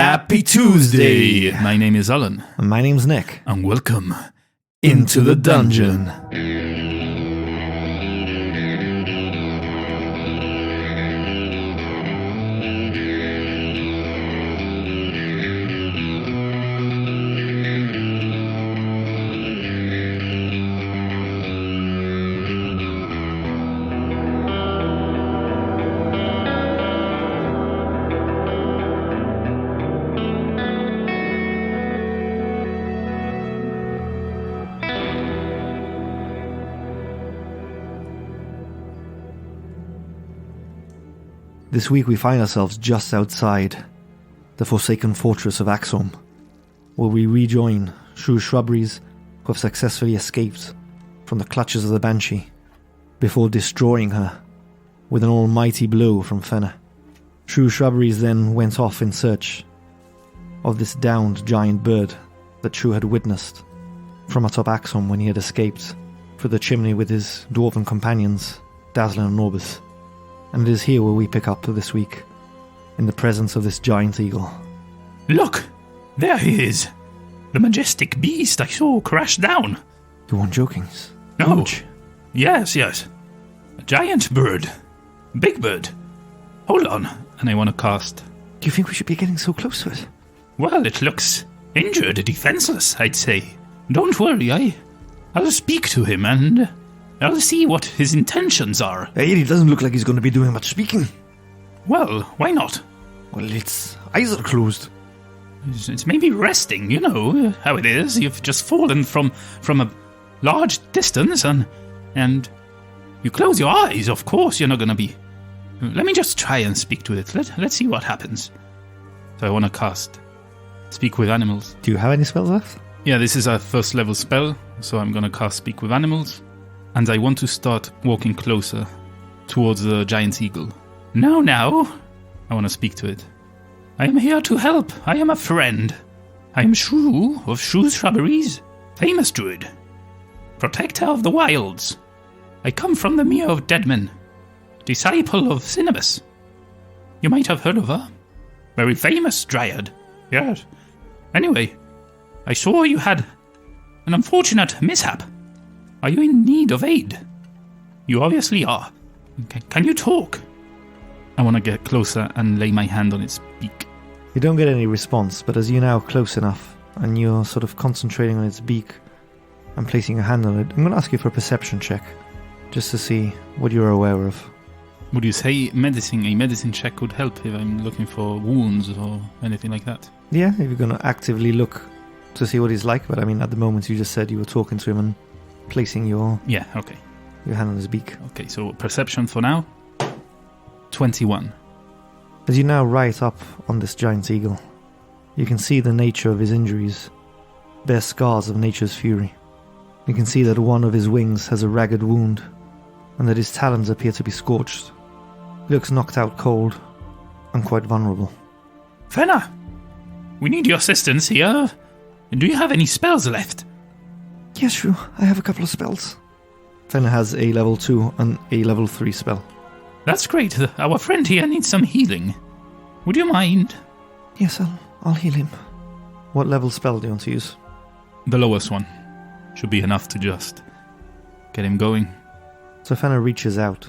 Happy Tuesday! My name is Alan. And my name's Nick. And welcome Into the dungeon. This week we find ourselves just outside the forsaken fortress of Axholm, where we rejoin Shrew's Shrubberies, who have successfully escaped from the clutches of the Banshee, before destroying her with an almighty blow from Fenna. Shrew's Shrubberies then went off in search of this downed giant bird that Shrew had witnessed from atop Axholm when he had escaped through the chimney with his dwarven companions, Dazzler and Norbus. And it is here where we pick up this week, in the presence of this giant eagle. Look! There he is! The majestic beast I saw crash down! You weren't joking? No. Huge. Yes. A giant bird. Big bird. Hold on, and I want to cast. Do you think we should be getting so close to it? Well, it looks injured, defenseless, I'd say. Don't worry, I'll speak to him and I'll see what his intentions are. Hey, he doesn't look like he's going to be doing much speaking. Well, why not? Well, its eyes are closed. It's maybe resting, you know how it is. You've just fallen from a large distance and you close your eyes. Of course you're not going to be... Let me just try and speak to it. Let's see what happens. So I want to cast Speak with Animals. Do you have any spells left? Yeah, this is our first level spell, so I'm going to cast Speak with Animals. And I want to start walking closer towards the giant eagle. Now, I want to speak to it. I am here to help. I am a friend. I am Shrew of Shrew's Shrubberies, famous druid, protector of the wilds. I come from the Mere of Deadmen, disciple of Cinnabis. You might have heard of her. Very famous dryad. Yes. Anyway, I saw you had an unfortunate mishap. Are you in need of aid? You obviously are. Can you talk? I want to get closer and lay my hand on its beak. You don't get any response, but as you're now close enough and you're sort of concentrating on its beak and placing a hand on it, I'm going to ask you for a perception check, just to see what you're aware of. Would you say a medicine check would help if I'm looking for wounds or anything like that? Yeah, if you're going to actively look to see what he's like, but I mean, at the moment you just said you were talking to him and placing your hand on his beak. Okay, so perception for now. 21. As you now right up on this giant eagle, you can see the nature of his injuries, bare scars of nature's fury. You can see that one of his wings has a ragged wound, and that his talons appear to be scorched. He looks knocked out cold, and quite vulnerable. Fenna! We need your assistance here. Do you have any spells left? Yes, Shrew, I have a couple of spells. Fenna has a level 2 and a level 3 spell. That's great. Our friend here needs some healing. Would you mind? Yes, I'll heal him. What level spell do you want to use? The lowest one. Should be enough to just get him going. So Fenna reaches out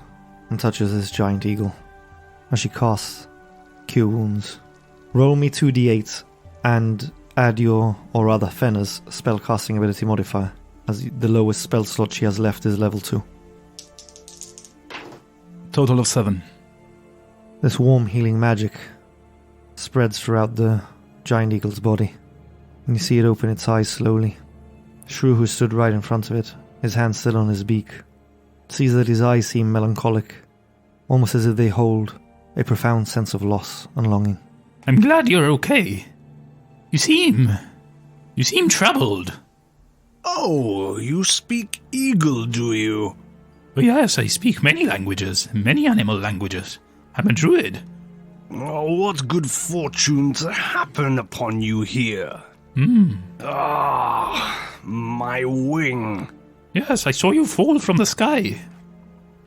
and touches this giant eagle. As she casts Cure Wounds. Roll me 2d8 and add your, or rather Fenna's, spellcasting ability modifier, as the lowest spell slot she has left is level 2. Total of 7. This warm healing magic spreads throughout the giant eagle's body, and you see it open its eyes slowly. Shrew, who stood right in front of it, his hand still on his beak, sees that his eyes seem melancholic, almost as if they hold a profound sense of loss and longing. I'm glad you're okay. You seem troubled. Oh, you speak eagle, do you? Oh, yes, I speak many languages, many animal languages. I'm a druid. Oh, what good fortune to happen upon you here. My wing. Yes, I saw you fall from the sky.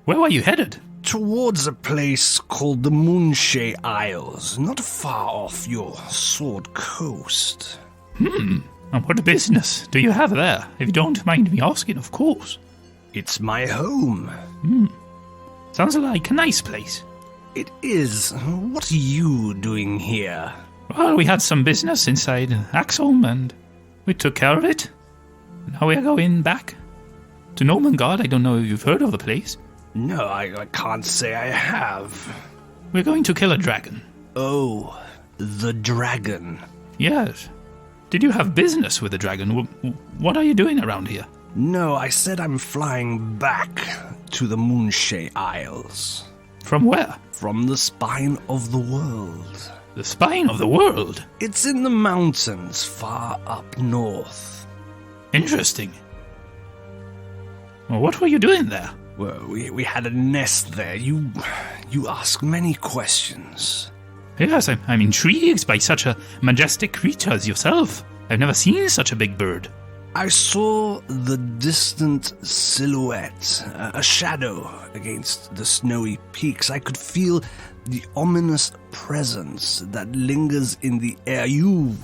Where were you headed? towards a place called the Moonshade Isles, not far off your Sword Coast. And what business do you have there? If you don't mind me asking, of course. It's my home. Sounds like a nice place. It is. What are you doing here? Well, we had some business inside Axholm, and we took care of it. Now we're going back to Gnomengarde. I don't know if you've heard of the place. No, I can't say I have. We're going to kill a dragon. Oh, the dragon. Yes. Did you have business with the dragon? What are you doing around here? No, I said I'm flying back to the Moonshade Isles. From where? From the spine of the world. The spine of the world? It's in the mountains far up north. Interesting. Well, what were you doing there? Well, we had a nest there. You ask many questions. Yes, I'm intrigued by such a majestic creature as yourself. I've never seen such a big bird. I saw the distant silhouette, a shadow against the snowy peaks. I could feel the ominous presence that lingers in the air. You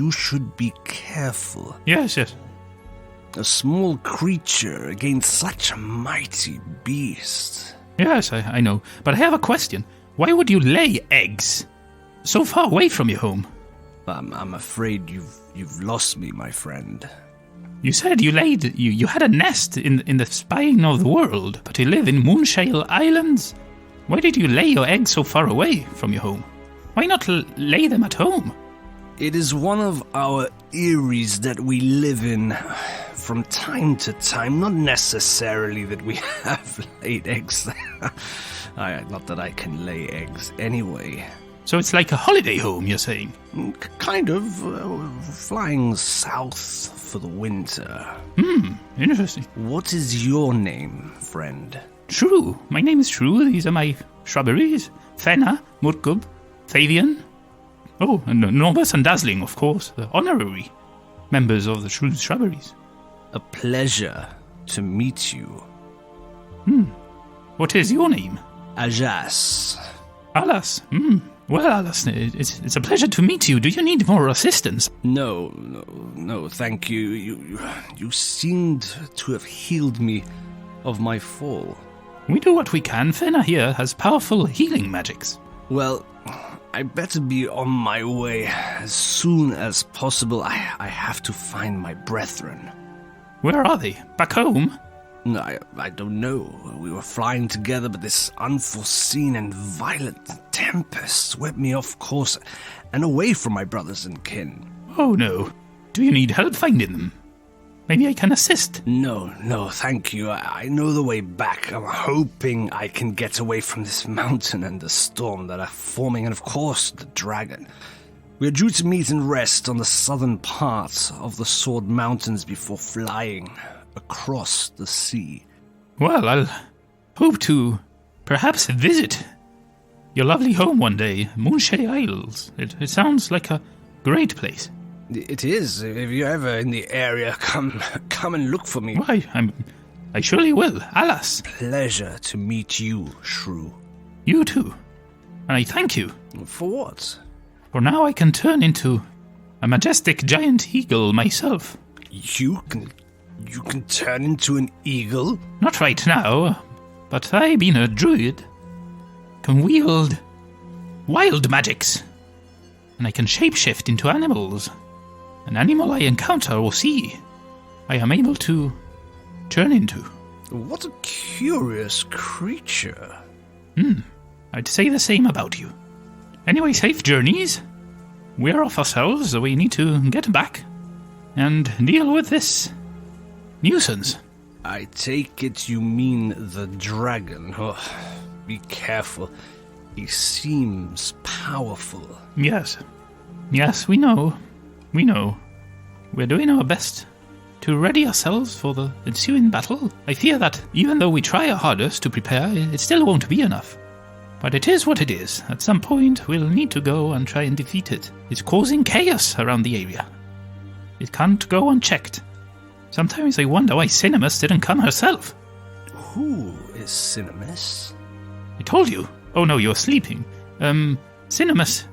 should be careful. Yes. A small creature against such a mighty beast. Yes, I know. But I have a question. Why would you lay eggs so far away from your home? I'm afraid you've lost me, my friend. You said you had a nest in the spine of the world, but you live in Moonshade Islands. Why did you lay your eggs so far away from your home? Why not lay them at home? It is one of our eyries that we live in from time to time. Not necessarily that we have laid eggs there. Not that I can lay eggs anyway. So it's like a holiday home, you're saying? Kind of. Flying south for the winter. Interesting. What is your name, friend? Shrew. My name is Shrew. These are my shrubberies. Fenna, Murkub, Fabian. Oh, and Norbus and Dazzling, of course. The honorary members of the Shrew's Shrubberies. A pleasure to meet you. What is your name? Ajas. Alas. Well, Alas, it's a pleasure to meet you. Do you need more assistance? No, thank you. You seemed to have healed me of my fall. We do what we can. Fenna here has powerful healing magics. Well, I better be on my way as soon as possible. I have to find my brethren. Where are they? Back home? No, I don't know. We were flying together, but this unforeseen and violent tempest swept me off course and away from my brothers and kin. Oh no. Do you need help finding them? Maybe I can assist. No, thank you. I know the way back. I'm hoping I can get away from this mountain and the storm that are forming, and of course, the dragon. We are due to meet and rest on the southern part of the Sword Mountains before flying across the sea. Well, I'll hope to perhaps visit your lovely home one day, Moonshade Isles. It sounds like a great place. It is. If you're ever in the area, come and look for me. Why, I surely will. Alas. Pleasure to meet you, Shrew. You too. And I thank you. For what? For now I can turn into a majestic giant eagle myself. You can turn into an eagle? Not right now, but I, being a druid, can wield wild magics. And I can shapeshift into animals. An animal I encounter or see, I am able to turn into. What a curious creature. I'd say the same about you. Anyway, safe journeys. We're off ourselves, so we need to get back and deal with this nuisance. I take it you mean the dragon. Oh, be careful. He seems powerful. Yes, we know. We're doing our best to ready ourselves for the ensuing battle. I fear that even though we try our hardest to prepare, it still won't be enough. But it is what it is. At some point, we'll need to go and try and defeat it. It's causing chaos around the area. It can't go unchecked. Sometimes I wonder why Cinemus didn't come herself. Who is Cinemus? I told you. Oh no, you're sleeping. Cinemus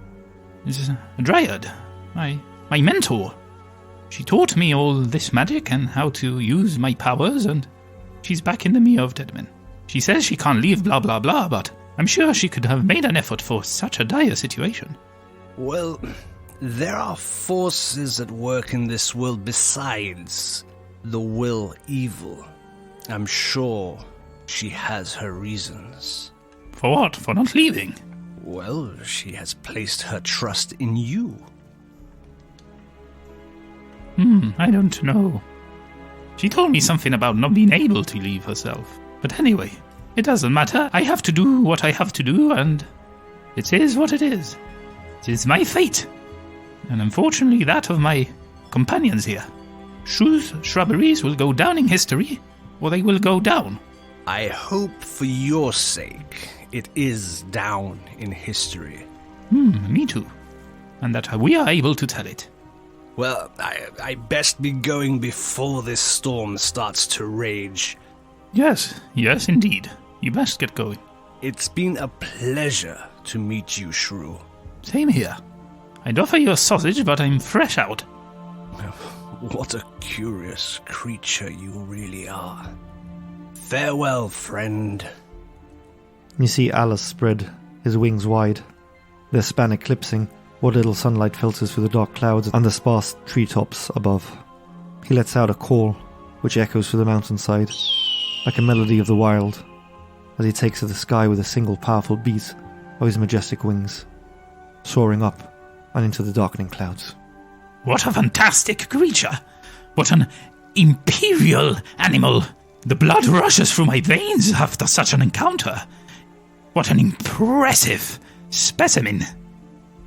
is a dryad. My mentor. She taught me all this magic and how to use my powers, and she's back in the Mere of Dead Men. She says she can't leave blah blah blah, but I'm sure she could have made an effort for such a dire situation. Well, there are forces at work in this world besides the will evil. I'm sure she has her reasons. For what? For not leaving? Well, she has placed her trust in you. I don't know. She told me something about not being able to leave herself. But anyway, it doesn't matter. I have to do what I have to do, and it is what it is. It is my fate. And unfortunately that of my companions here. Shrew's Shrubberies will go down in history, or they will go down. I hope for your sake it is down in history. Me too. And that we are able to tell it. Well, I best be going before this storm starts to rage. Yes, indeed. You best get going. It's been a pleasure to meet you, Shrew. Same here. I'd offer you a sausage, but I'm fresh out. What a curious creature you really are. Farewell, friend. You see Alice spread his wings wide, their span eclipsing what little sunlight filters through the dark clouds and the sparse treetops above. He lets out a call, which echoes through the mountainside, like a melody of the wild, as he takes to the sky with a single powerful beat of his majestic wings, soaring up and into the darkening clouds. What a fantastic creature! What an imperial animal! The blood rushes through my veins after such an encounter. What an impressive specimen!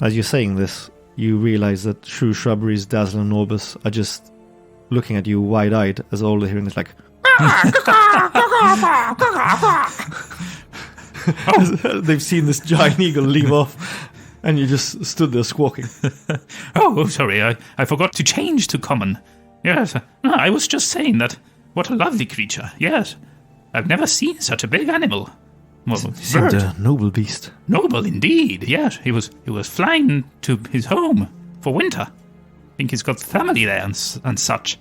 As you're saying this, you realise that Shrew, Shrubberies, Dazzle and Orbis are just looking at you wide-eyed as all they're hearing is like they've seen this giant eagle leave off and you just stood there squawking. Oh, sorry, I forgot to change to common. Yes, no, I was just saying that. What a lovely creature, yes. I've never seen such a big animal. Well, He seemed a noble beast. Noble indeed, yes. He was flying to his home for winter. I think he's got family there and such.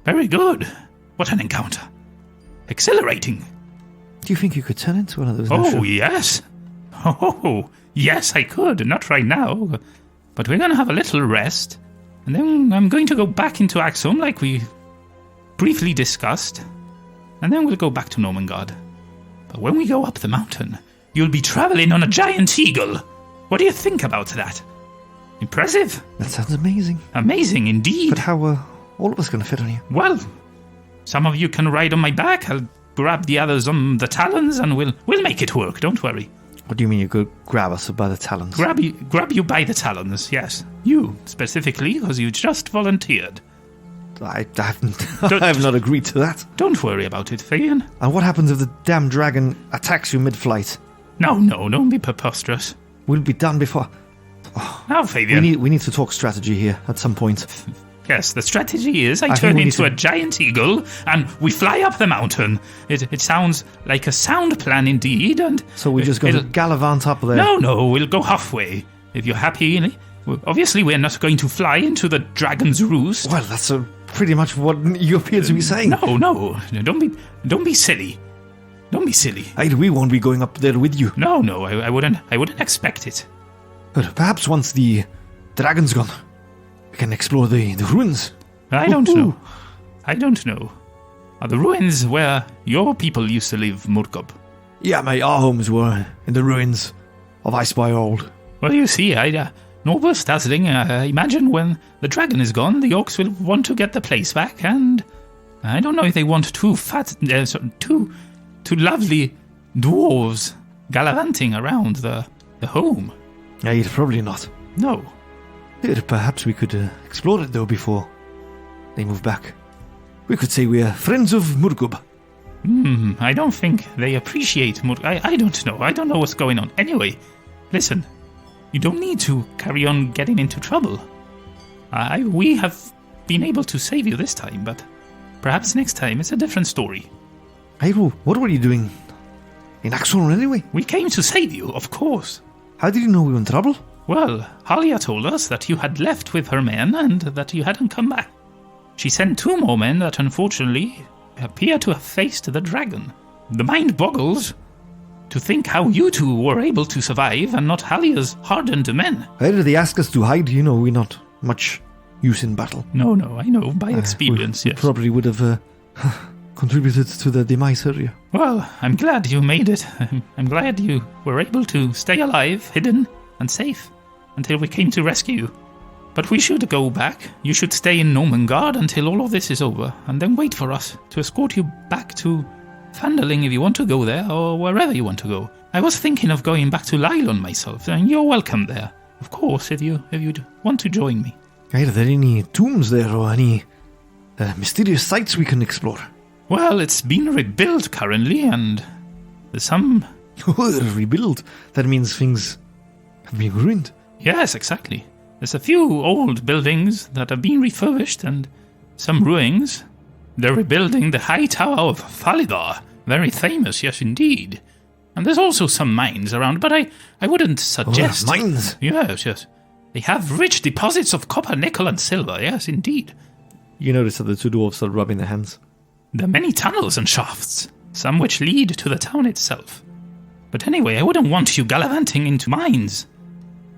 Very good. What an encounter. Exhilarating. Do you think you could turn into one of those? Oh, yes. Oh, yes, I could. Not right now. But we're going to have a little rest. And then I'm going to go back into Axum like we briefly discussed. And then we'll go back to Gnomengarde. But when we go up the mountain, you'll be traveling on a giant eagle. What do you think about that? Impressive? That sounds amazing. Amazing indeed. But how are all of us going to fit on you? Well, some of you can ride on my back. I'll grab the others on the talons and we'll make it work. Don't worry. What do you mean you could grab us by the talons? Grab you by the talons, yes. You, specifically, because you just volunteered. I have not agreed to that. Don't worry about it, Fabian. And what happens if the damn dragon attacks you mid-flight? No, don't be preposterous. We'll be done before... Now, Fabian. We need to talk strategy here at some point. Yes, the strategy is I turn into a giant eagle and we fly up the mountain. It sounds like a sound plan indeed, and... So we're just going to gallivant up there? No, we'll go halfway. If you're happy... Obviously, we're not going to fly into the dragon's roost. Well, that's pretty much what you appear to be saying. No, don't be silly. Don't be silly. We won't be going up there with you. No, I wouldn't expect it. But perhaps once the dragon's gone, we can explore the ruins. I don't know. Are the ruins where your people used to live, Murkob? Yeah, mate, our homes were in the ruins of Icespire Old. Well, you see, Norbus Dazzling, imagine when the dragon is gone, the orcs will want to get the place back, and I don't know if they want two lovely dwarves gallivanting around the home. Yeah, probably not. No. Perhaps we could explore it, though, before they move back. We could say we are friends of Murgub. I don't think they appreciate Murgub. I don't know. I don't know what's going on. Anyway, listen. You don't need to carry on getting into trouble. We have been able to save you this time, but perhaps next time it's a different story. Hyrule, what were you doing In Axon anyway? We came to save you, of course. How did you know we were in trouble? Well, Halia told us that you had left with her men and that you hadn't come back. She sent 2 more men that unfortunately appear to have faced the dragon. The mind boggles to think how you two were able to survive and not Halia's hardened men. Why did they ask us to hide? You know, we're not much use in battle. No, I know, by experience, we yes. Probably would have contributed to the demise earlier. Well, I'm glad you made it. I'm glad you were able to stay alive, hidden, and safe until we came to rescue you. But we should go back. You should stay in Gnomengarde until all of this is over, and then wait for us to escort you back to Fandaling if you want to go there, or wherever you want to go. I was thinking of going back to Lylon myself, and you're welcome there. Of course, if you'd want to join me. Are there any tombs there, or any mysterious sites we can explore? Well, it's been rebuilt currently, and there's some... Rebuilt? That means things have been ruined? Yes, exactly. There's a few old buildings that have been refurbished, and some ruins. They're rebuilding the High Tower of Falidar. Very famous, yes indeed. And there's also some mines around, but I wouldn't suggest... Oh, mines? Yes. They have rich deposits of copper, nickel, and silver, yes indeed. You notice that the 2 dwarves are rubbing their hands. There are many tunnels and shafts, some which lead to the town itself. But anyway, I wouldn't want you gallivanting into mines.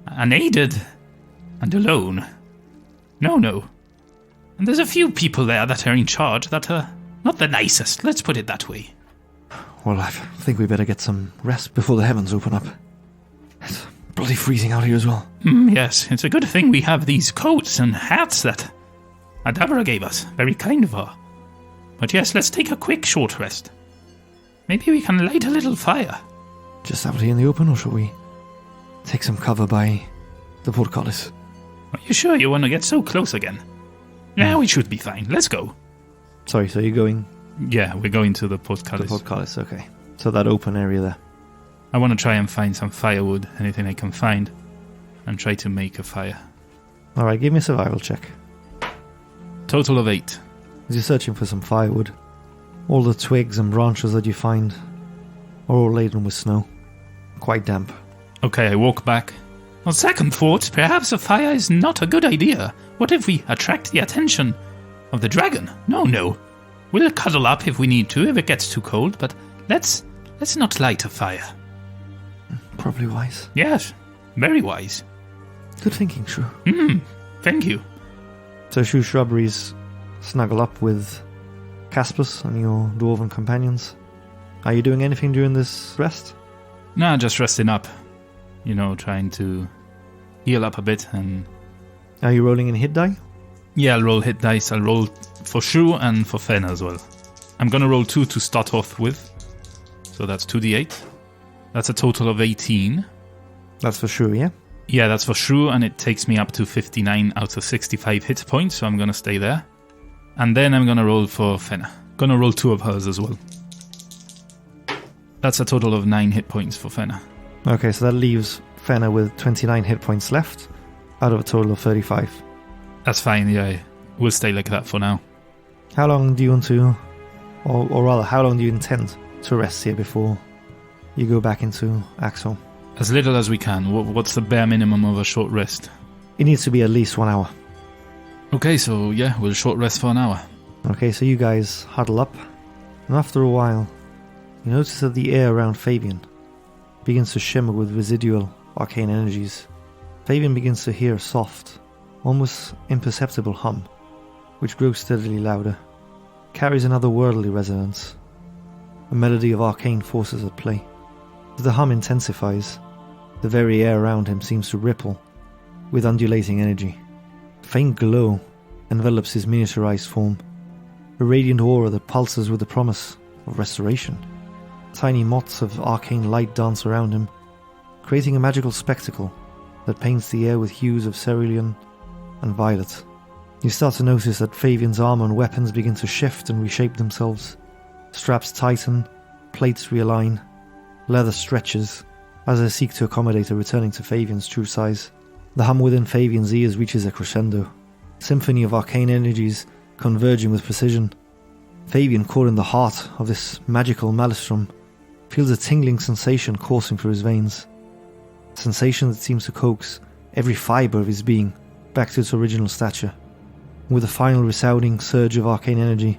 Unaided and alone. No. And there's a few people there that are in charge that are not the nicest, let's put it that way. Well, I think we better get some rest before the heavens open up. It's bloody freezing out here as well. Yes, it's a good thing we have these coats and hats that Adabra gave us. Very kind of her. But yes, let's take a quick short rest. Maybe we can light a little fire. Just out here in the open, or shall we take some cover by the portcullis? Are you sure you want to get so close again? Yeah, we should be fine. Let's go. Sorry, so you're going... Yeah, we're going to the portcullis. The portcullis, okay. So that open area there. I want to try and find some firewood, anything I can find, and try to make a fire. Alright, give me a survival check. Total of 8. As you're searching for some firewood, all the twigs and branches that you find are all laden with snow. Quite damp. Okay, I walk back. On second thought, perhaps a fire is not a good idea. What if we attract the attention of the dragon? No. We'll cuddle up if we need to, if it gets too cold, but let's not light a fire. Probably wise. Yes, very wise. Good thinking, Shrew. Thank you. So Shrubberies snuggle up with Caspus and your dwarven companions. Are you doing anything during this rest? Nah, just resting up. Trying to heal up a bit and... Are you rolling in hit die? Yeah, I'll roll hit dice. I'll roll for Shrew and for Fen as well. I'm gonna roll 2 to start off with. So that's 2d8. That's a total of 18. That's for Shrew, yeah? Yeah, that's for Shrew, and it takes me up to 59 out of 65 hit points, so I'm gonna stay there. And then I'm gonna roll for Fenna. Gonna roll 2 of hers as well. That's a total of 9 hit points for Fenna. Okay, so that leaves Fenna with 29 hit points left, out of a total of 35. That's fine, yeah. We'll stay like that for now. How long do you want to, or rather, how long do you intend to rest here before you go back into Axel? As little as we can. What's the bare minimum of a short rest? It needs to be at least 1 hour. Okay, so yeah, we'll short rest for an hour. Okay, so you guys huddle up, and after a while, you notice that the air around Fabian begins to shimmer with residual arcane energies. Fabian begins to hear a soft, almost imperceptible hum, which grows steadily louder, carries an otherworldly resonance, a melody of arcane forces at play. As the hum intensifies, the very air around him seems to ripple with undulating energy. A faint glow envelops his miniaturized form, a radiant aura that pulses with the promise of restoration. Tiny motes of arcane light dance around him, creating a magical spectacle that paints the air with hues of cerulean and violet. You start to notice that Fabian's armor and weapons begin to shift and reshape themselves. Straps tighten, plates realign, leather stretches as they seek to accommodate a returning to Fabian's true size. The hum within Fabian's ears reaches a crescendo, symphony of arcane energies converging with precision. Fabian, caught in the heart of this magical maelstrom, feels a tingling sensation coursing through his veins. A sensation that seems to coax every fibre of his being back to its original stature. With a final resounding surge of arcane energy,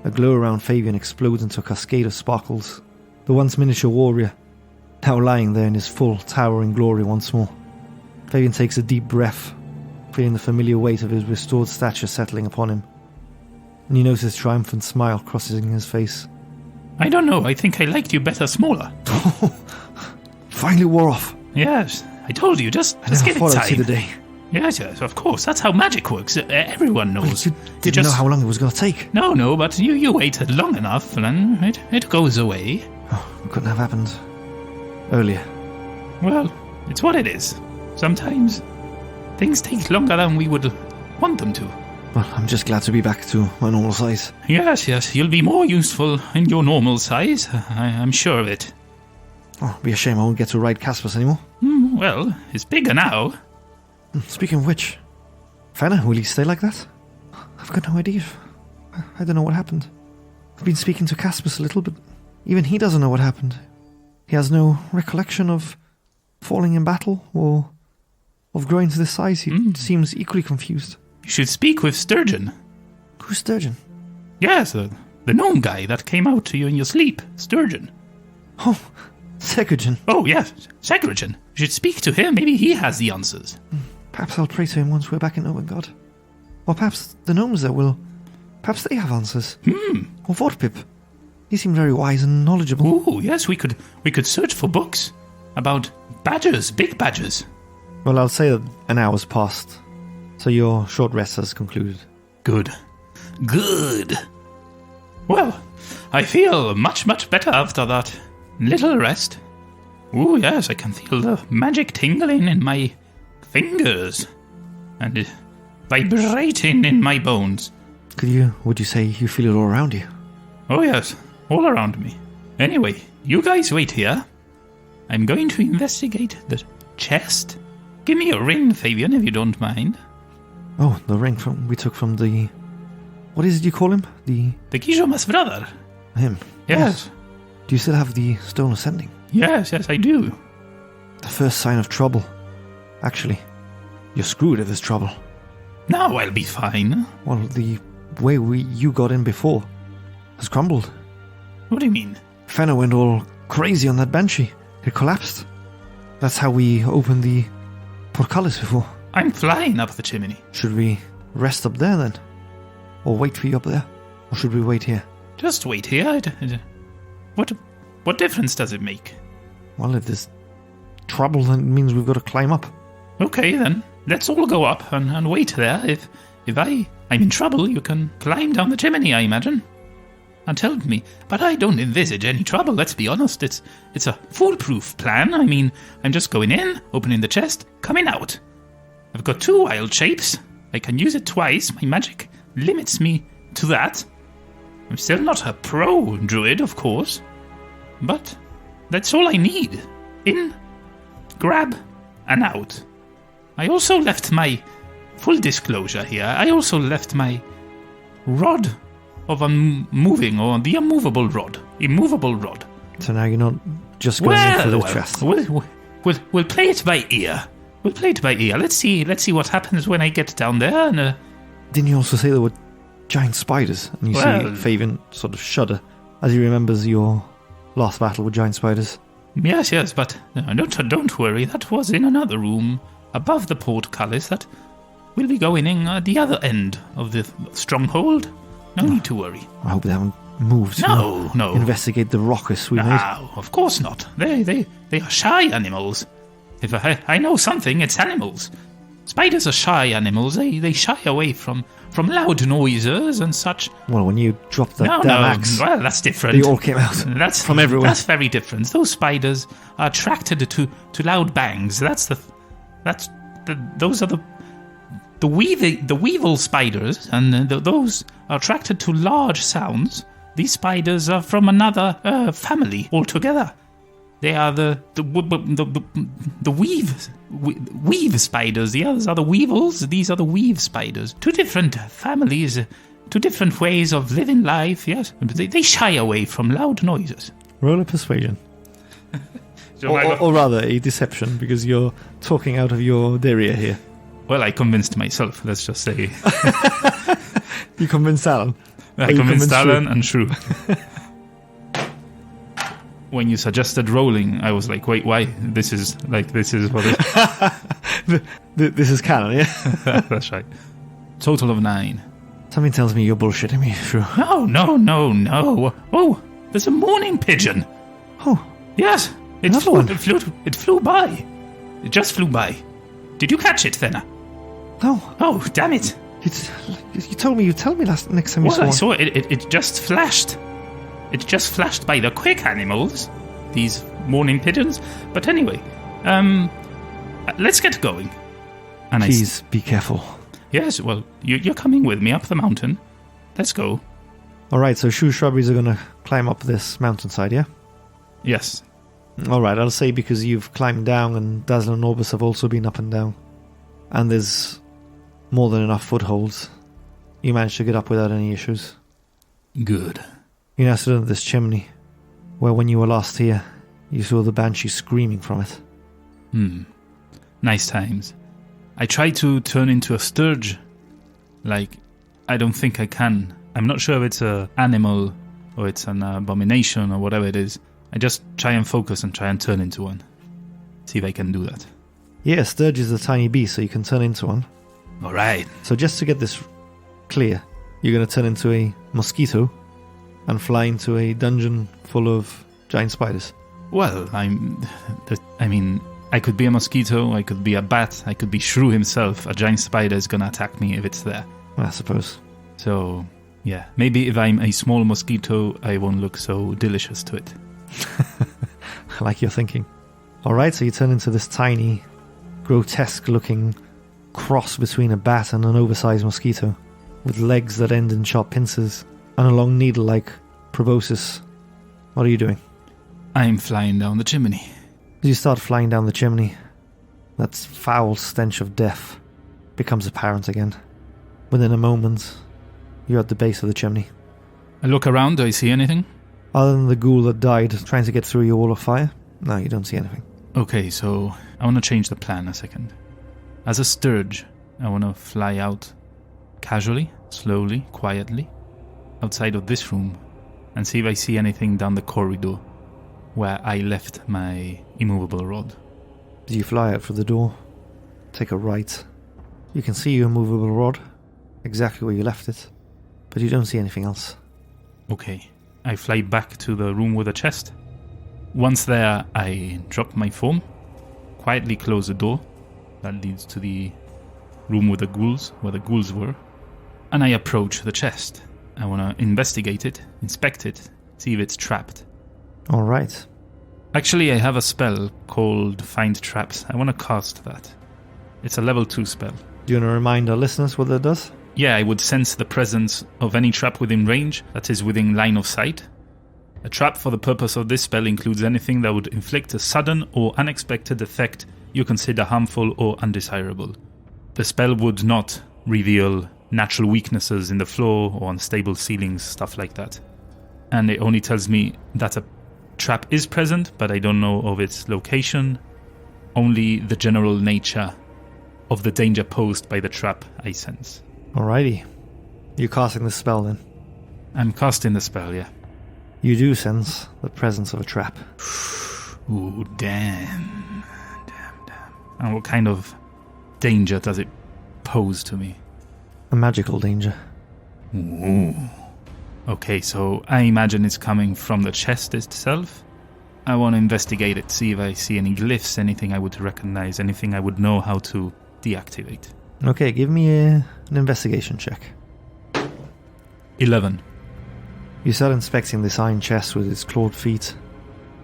a glow around Fabian explodes into a cascade of sparkles. The once miniature warrior, now lying there in his full, towering glory once more. Fabian takes a deep breath, feeling the familiar weight of his restored stature settling upon him. And you notice a triumphant smile crossing his face. I don't know, I think I liked you better smaller. Finally wore off. Yes, I told you, just I never give it thought I'd see the time. day. Yes, of course, that's how magic works. Everyone knows. You didn't know how long it was going to take. No, but you waited long enough, and then it goes away. Oh, it couldn't have happened earlier. Well, it's what it is. Sometimes things take longer than we would want them to. Well, I'm just glad to be back to my normal size. Yes, you'll be more useful in your normal size. I'm sure of it. Oh, it'll be a shame I won't get to ride Caspus anymore. Well, it's bigger now. Speaking of which, Fenna, will he stay like that? I've got no idea. I don't know what happened. I've been speaking to Caspus a little, but even he doesn't know what happened. He has no recollection of falling in battle or of growing to this size. He seems equally confused. You should speak with Sturgeon. Who's Sturgeon? Yes, the gnome guy that came out to you in your sleep. Sturgeon. Oh, Segurgen. Oh, yes, Segurgen. You should speak to him. Maybe he has the answers. Perhaps I'll pray to him once we're back in Gnomengarde. Or perhaps the gnomes there will. Perhaps they have answers. Or Vorpip. He seemed very wise and knowledgeable. Oh, yes, we could search for books about badgers, big badgers. Well, I'll say that an hour's passed, so your short rest has concluded. Good. Well, I feel much better after that little rest. Oh, yes, I can feel the magic tingling in my fingers and vibrating in my bones. Would you say you feel it all around you? Oh, yes, all around me. Anyway, you guys wait here. I'm going to investigate the chest. Give me a ring, Fabian, if you don't mind. Oh, the ring we took from the... What is it you call him? The Guillaume's brother. Him? Yes. Do you still have the Stone Ascending? Yes, I do. The first sign of trouble. Actually, you're screwed if there's trouble. Now I'll be fine. Well, the way you got in before has crumbled. What do you mean? Fenna went all crazy on that banshee. It collapsed. That's how we opened the portcullis before. I'm flying up the chimney. Should we rest up there then? Or wait for you up there? Or should we wait here? Just wait here. What difference does it make? Well, if there's trouble, then it means we've got to climb up. Okay, then. Let's all go up and wait there. If I'm in trouble, you can climb down the chimney, I imagine. And tell me. But I don't envisage any trouble, let's be honest. It's a foolproof plan. I mean, I'm just going in, opening the chest, coming out. I've got 2 wild shapes. I can use it twice. My magic limits me to that. I'm still not a pro druid, of course. But that's all I need. In, grab, and out. I also left my... Full disclosure here. I also left my rod of unmoving, or the immovable rod. Immovable rod. So now you're not just going in for the chest. We'll play it by ear. Let's see what happens when I get down there. And didn't you also say there were giant spiders? And you see Fabian sort of shudder as he remembers your last battle with giant spiders. Yes, but don't worry. That was in another room above the portcullis. That will be going in at the other end of the stronghold. No need to worry. I hope they haven't moved to investigate the rockus we made. No, of course not. They are shy animals. If I know something, it's animals. Spiders are shy animals. They shy away from loud noises and such. Well, when you dropped that damn axe, well, that's different. They all came out. That's from everywhere. That's very different. Those spiders are attracted to loud bangs. Those are the weevil spiders, and those are attracted to large sounds. These spiders are from another family altogether. They are the weave spiders. The others are the weevils. These are the weave spiders. 2 different families, 2 different ways of living life. Yes, they shy away from loud noises. Roll a persuasion. Or rather, a deception, because you're talking out of your derriere here. Well, I convinced myself, let's just say. You convinced Alan? I convinced Alan and Shrew. When you suggested rolling, I was like, wait, why? This is what it... This is canon, yeah? That's right. Total of 9. Something tells me you're bullshitting me, Shrew. No. Oh, there's a morning pigeon. Oh. Yes. It flew by. It just flew by. Did you catch it then? No. Oh, damn it. You told me next time you saw it. Well, I saw it. It just flashed. It just flashed by the quick animals. These morning pigeons. But anyway, let's get going. And please be careful. Yes, well, you're coming with me up the mountain. Let's go. Alright, so Shrubberies are going to climb up this mountainside, yeah? Yes. Alright, I'll say because you've climbed down and Dazzle and Orbis have also been up and down. And there's more than enough footholds. You managed to get up without any issues. Good. You now stood under this chimney, where when you were last here, you saw the banshee screaming from it. Nice times. I tried to turn into a sturge. I don't think I can. I'm not sure if it's an animal or it's an abomination or whatever it is. I just try and focus and try and turn into one. See if I can do that. Yeah, sturge is a tiny beast, so you can turn into one. Alright. So just to get this clear, you're going to turn into a mosquito and fly into a dungeon full of giant spiders. Well, I mean, I could be a mosquito, I could be a bat, I could be Shrew himself. A giant spider is going to attack me if it's there. I suppose. So, yeah. Maybe if I'm a small mosquito, I won't look so delicious to it. I like your thinking. Alright, so you turn into this tiny, grotesque-looking cross between a bat and an oversized mosquito, with legs that end in sharp pincers, and a long needle like proboscis. What are you doing? I'm flying down the chimney. As you start flying down the chimney, that foul stench of death becomes apparent again. Within a moment, you're at the base of the chimney. I look around, do I see anything? Other than the ghoul that died trying to get through your wall of fire, no, you don't see anything. Okay, so I want to change the plan a second. As a sturge, I want to fly out casually, slowly, quietly, outside of this room, and see if I see anything down the corridor where I left my immovable rod. As you fly out through the door, take a right. You can see your immovable rod, exactly where you left it, but you don't see anything else. Okay, I fly back to the room with the chest. Once there, I drop my form, quietly close the door that leads to the room with the ghouls, where the ghouls were, and I approach the chest. I want to investigate it, inspect it, see if it's trapped. Alright. Actually, I have a spell called Find Traps. I want to cast that. It's a level 2 spell. Do you want to remind our listeners what that does? Yeah, I would sense the presence of any trap within range that is within line of sight. A trap for the purpose of this spell includes anything that would inflict a sudden or unexpected effect you consider harmful or undesirable. The spell would not reveal natural weaknesses in the floor or unstable ceilings, stuff like that. And it only tells me that a trap is present, but I don't know of its location. Only the general nature of the danger posed by the trap I sense. Alrighty. You're casting the spell then? I'm casting the spell, yeah. You do sense the presence of a trap. Ooh, damn. And what kind of danger does it pose to me? A magical danger. Ooh. Okay, so I imagine it's coming from the chest itself. I want to investigate it, see if I see any glyphs, anything I would recognize, anything I would know how to deactivate. Okay, give me an investigation check. 11. You start inspecting this iron chest with its clawed feet.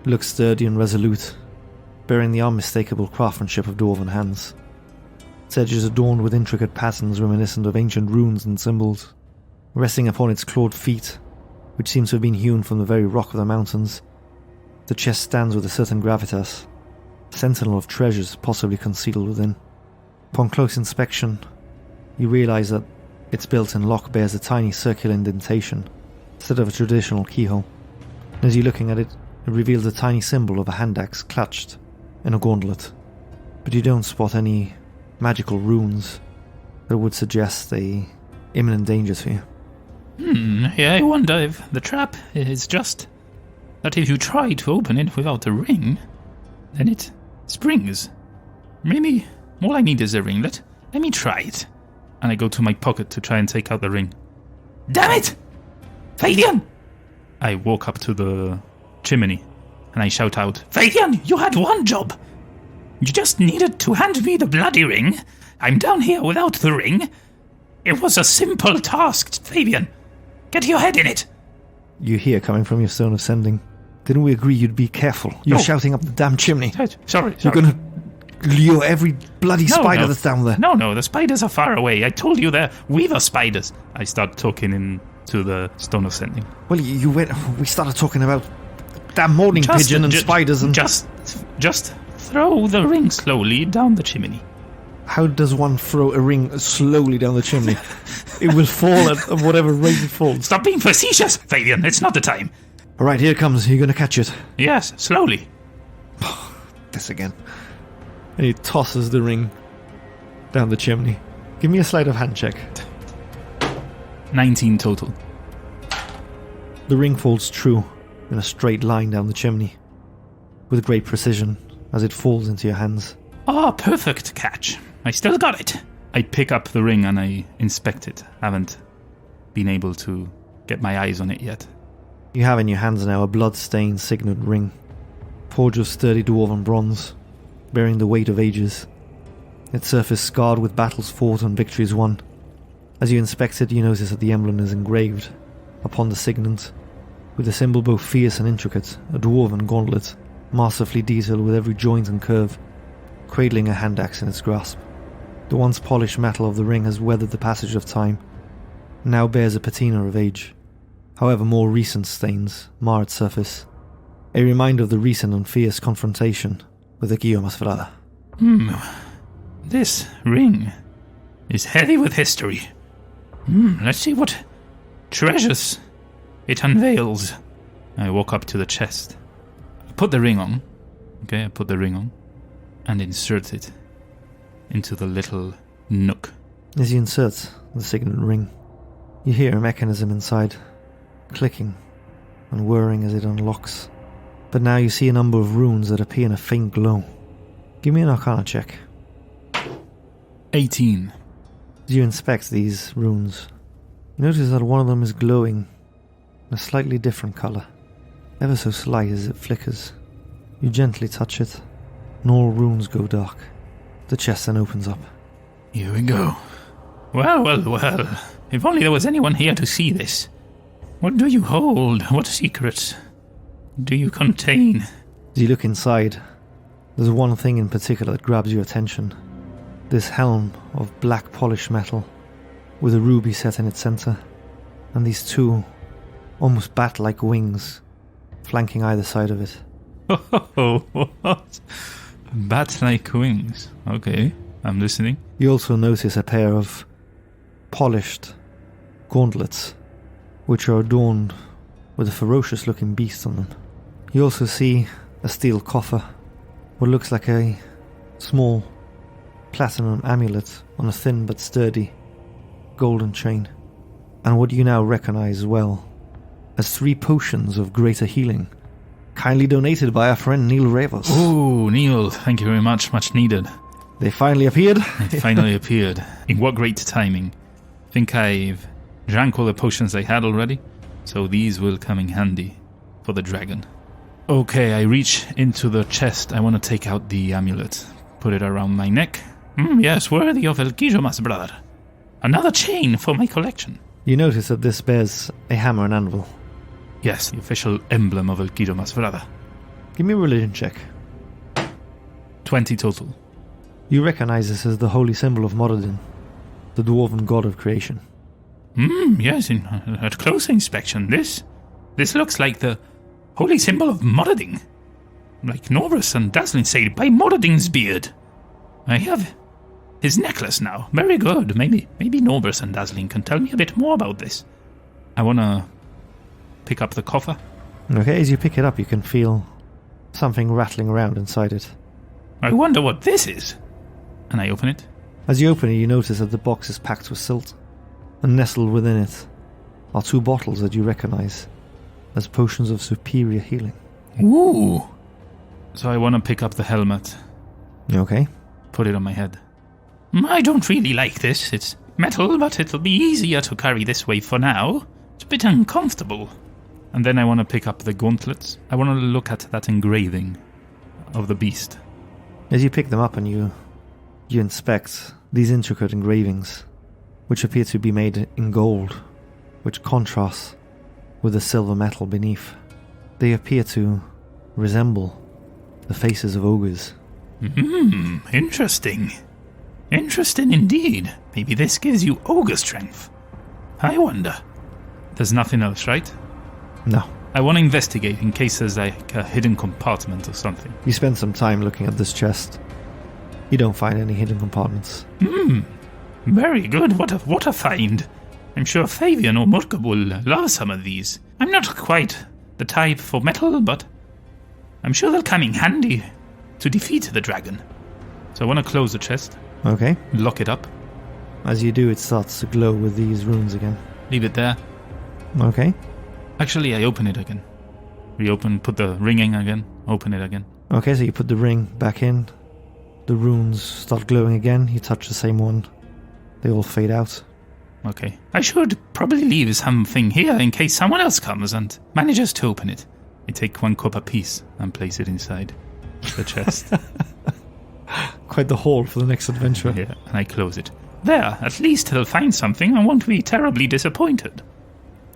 It looks sturdy and resolute, bearing the unmistakable craftsmanship of dwarven hands. Its edges adorned with intricate patterns reminiscent of ancient runes and symbols. Resting upon its clawed feet, which seems to have been hewn from the very rock of the mountains, the chest stands with a certain gravitas, sentinel of treasures possibly concealed within. Upon close inspection, you realize that its built-in lock bears a tiny circular indentation instead of a traditional keyhole. And as you're looking at it, It reveals a tiny symbol of a hand axe clutched in a gauntlet, but you don't spot any magical runes that would suggest a imminent danger to you. Yeah, I wonder if the trap is just that if you try to open it without the ring, then it springs. Maybe all I need is a ring. Let me try it. And I go to my pocket to try and take out the ring. Damn it! Fabian! I walk up to the chimney and I shout out, Fabian, you had one job. You just needed to hand me the bloody ring. I'm down here without the ring. It was a simple task, Fabian. Get your head in it. You hear coming from your stone of sending. Didn't we agree you'd be careful? You're shouting up the damn chimney. Sorry. You're going to lure every bloody spider that's down there. No, the spiders are far away. I told you they're weaver spiders. I start talking into the stone of sending. Well, we started talking about damn morning pigeon and spiders and... Just throw the ring slowly down the chimney. How does one throw a ring slowly down the chimney? It will fall at whatever rate it falls. Stop being facetious, Fabian. It's not the time. All right, here it comes. You're going to catch it. Yes, slowly. This again. And he tosses the ring down the chimney. Give me a sleight of hand check. 19 total. The ring falls true in a straight line down the chimney, with great precision as it falls into your hands. Oh, perfect catch. I still got it. I pick up the ring and I inspect it. Haven't been able to get my eyes on it yet. You have in your hands now a blood-stained signet ring, forged of sturdy dwarven bronze, bearing the weight of ages. Its surface scarred with battles fought and victories won. As you inspect it, you notice that the emblem is engraved upon the signet, with a symbol both fierce and intricate, a dwarven gauntlet, masterfully detailed with every joint and curve, cradling a hand axe in its grasp. The once polished metal of the ring has weathered the passage of time, and now bears a patina of age. However, more recent stains mar its surface, a reminder of the recent and fierce confrontation with the Gnome. This ring is heavy with history. Let's see what treasures it unveils. I walk up to the chest. I put the ring on. Okay, I put the ring on and insert it into the little nook. As you insert the signet ring, you hear a mechanism inside, clicking and whirring as it unlocks. But now you see a number of runes that appear in a faint glow. Give me an Arcana check. 18. As you inspect these runes, you notice that one of them is glowing in a slightly different colour, ever so slight as it flickers. You gently touch it, and all runes go dark. The chest then opens up. Here we go. Well. If only there was anyone here to see this. What do you hold? What secrets do you contain? As you look inside, there's one thing in particular that grabs your attention. This helm of black polished metal, with a ruby set in its centre, and these two almost bat-like wings flanking either side of it. Oh, what? Bat-like wings. Okay, I'm listening. You also notice a pair of polished gauntlets, which are adorned with a ferocious-looking beast on them. You also see a steel coffer, what looks like a small platinum amulet on a thin but sturdy golden chain, and what you now recognize well as 3 potions of greater healing, kindly donated by our friend Neil Ravos. Oh, Neil, thank you very much. Much needed. They finally appeared. They finally appeared. In what great timing. I think I've drank all the potions I had already, so these will come in handy for the dragon. Okay, I reach into the chest. I want to take out the amulet. Put it around my neck. Yes, worthy of El Quijomas, brother. Another chain for my collection. You notice that this bears a hammer and anvil. Yes, the official emblem of El Quijomas, brother. Give me a religion check. 20 total. You recognize this as the holy symbol of Moradin, the dwarven god of creation. Yes, at closer inspection, this looks like the holy symbol of Moradin. Like Norris and Dazzling sailed by Moradin's beard. I have his necklace now. Very good. Maybe Norbers and Dazzling can tell me a bit more about this. I want to pick up the coffer Okay, as you pick it up, you can feel something rattling around inside it. I wonder what this is. And I open it. As you open it, you notice that the box is packed with silt, and nestled within it are 2 bottles that you recognize as potions of superior healing. Ooh. So I want to pick up the helmet. Okay. Put it on my head. I don't really like this. It's metal, but it'll be easier to carry this way for now. It's a bit uncomfortable. And then I want to pick up the gauntlets. I want to look at that engraving of the beast. As you pick them up and you inspect these intricate engravings, which appear to be made in gold, which contrasts with the silver metal beneath. They appear to resemble the faces of ogres. Interesting. Interesting indeed. Maybe this gives you ogre strength. I wonder. There's nothing else, right? No. I want to investigate in case there's like a hidden compartment or something. You spend some time looking at this chest. You don't find any hidden compartments. Very good. What a find. I'm sure Fabian or Murka will love some of these. I'm not quite the type for metal, but I'm sure they'll come in handy to defeat the dragon. So I want to close the chest. Okay. Lock it up. As you do, it starts to glow with these runes again. Leave it there. Okay. Actually, I open it again. Reopen, put the ring in again, open it again. Okay, so you put the ring back in. The runes start glowing again. You touch the same one. They all fade out. Okay. I should probably leave something here in case someone else comes and manages to open it. I take 1 cup apiece and place it inside the chest. Quite the haul for the next adventure. Yeah, and I close it. There, at least he'll find something and won't be terribly disappointed.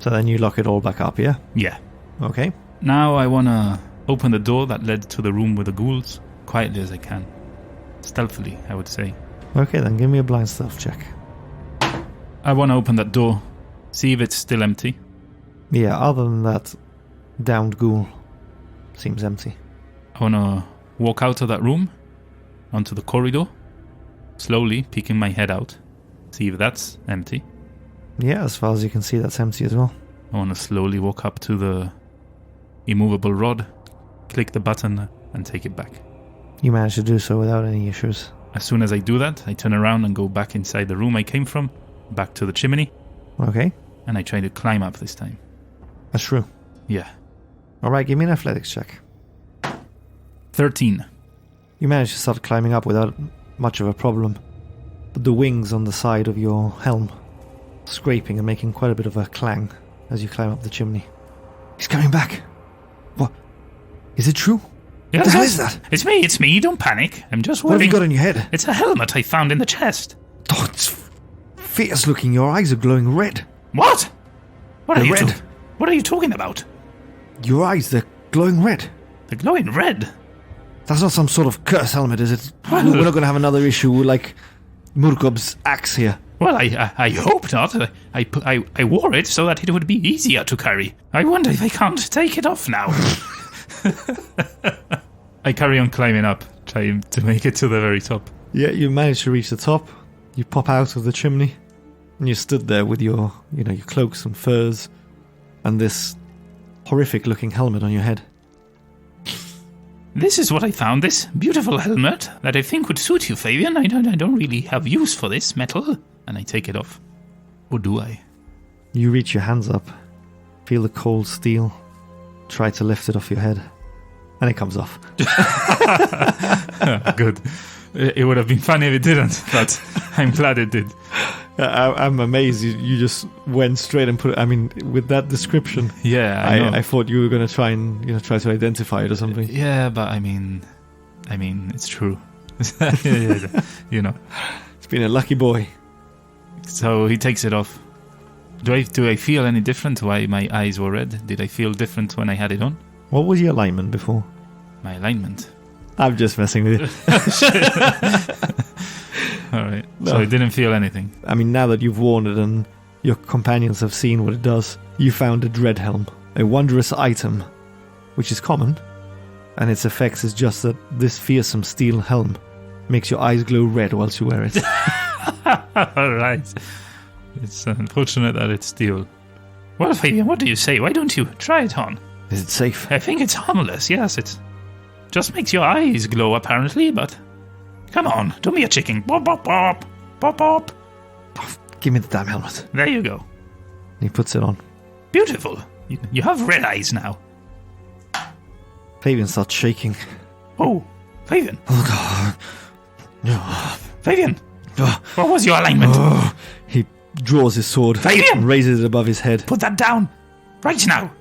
So then you lock it all back up, yeah? Yeah. Okay. Now I want to open the door that led to the room with the ghouls, quietly as I can. Stealthily, I would say. Okay, then give me a blind stealth check. I want to open that door, see if it's still empty. Yeah, other than that, downed ghoul seems empty. I want to walk out of that room, onto the corridor, slowly peeking my head out, see if that's empty. Yeah, as far as you can see, that's empty as well. I want to slowly walk up to the immovable rod, click the button, and take it back. You managed to do so without any issues. As soon as I do that, I turn around and go back inside the room I came from, back to the chimney. Okay. And I try to climb up this time. That's true. Yeah. Alright, give me an athletics check. 13. You managed to start climbing up without much of a problem. But the wings on the side of your helm scraping and making quite a bit of a clang as you climb up the chimney. He's coming back. What? Is it true? Yes, what the hell is that? It's me. Don't panic. I'm just What have wearing... you got on your head? It's a helmet I found in the chest. Oh, it's fierce looking. Your eyes are glowing red. What? What They're are you red. What are you talking about? Your eyes, they're glowing red. They're glowing red. That's not some sort of curse helmet, is it? Well- We're not going to have another issue like Murkob's axe here. Well, I hope not. I wore it so that it would be easier to carry. I wonder if I can't take it off now. I carry on climbing up, trying to make it to the very top. Yeah, you manage to reach the top. You pop out of the chimney, and you stood there with your cloaks and furs, and this horrific-looking helmet on your head. This is what I found, this beautiful helmet that I think would suit you, Fabian. I don't really have use for this metal. And I take it off. Or do I? You reach your hands up, feel the cold steel, try to lift it off your head, and it comes off. Good. It would have been funny if it didn't, but I'm glad it did. I'm amazed you just went straight and put it. I mean, with that description, Yeah, I thought you were going to try to identify it or something. Yeah, but I mean, it's true. You know. It's been a lucky boy. So he takes it off. Do I feel any different why my eyes were red? Did I feel different when I had it on? What was your alignment before? My alignment. I'm just messing with you. Alright. No. So I didn't feel anything. I mean, now that you've worn it and your companions have seen what it does, you found a dread helm, a wondrous item, which is common, and its effects is just that this fearsome steel helm makes your eyes glow red whilst you wear it. Alright. It's unfortunate that it's steel. Well, Fabian, what do you say? Why don't you try it on? Is it safe? I think it's harmless, yes. It just makes your eyes glow, apparently, but... Come on, do me a chicken. Bop, bop, bop. Bop, bop. Give me the damn helmet. There you go. He puts it on. Beautiful. You have red eyes now. Fabian starts shaking. Oh, Fabian. Oh, God. No. Fabian. What was your alignment? He draws his sword Fabian! and raises it above his head Put that down. Right now.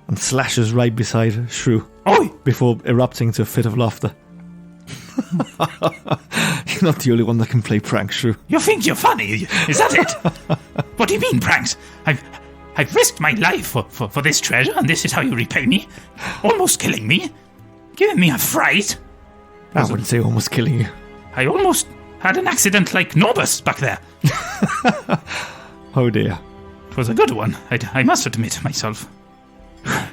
and slashes right beside Shrew Oi! before erupting into a fit of laughter. You're not the only one that can play pranks, Shrew. You think you're funny? Is that it? What do you mean, pranks? I've risked my life for this treasure, and this is how you repay me? Almost killing me? Giving me a fright? I wouldn't say almost killing you. I almost had an accident like Norbus back there. Oh dear. It was a good one, I must admit myself.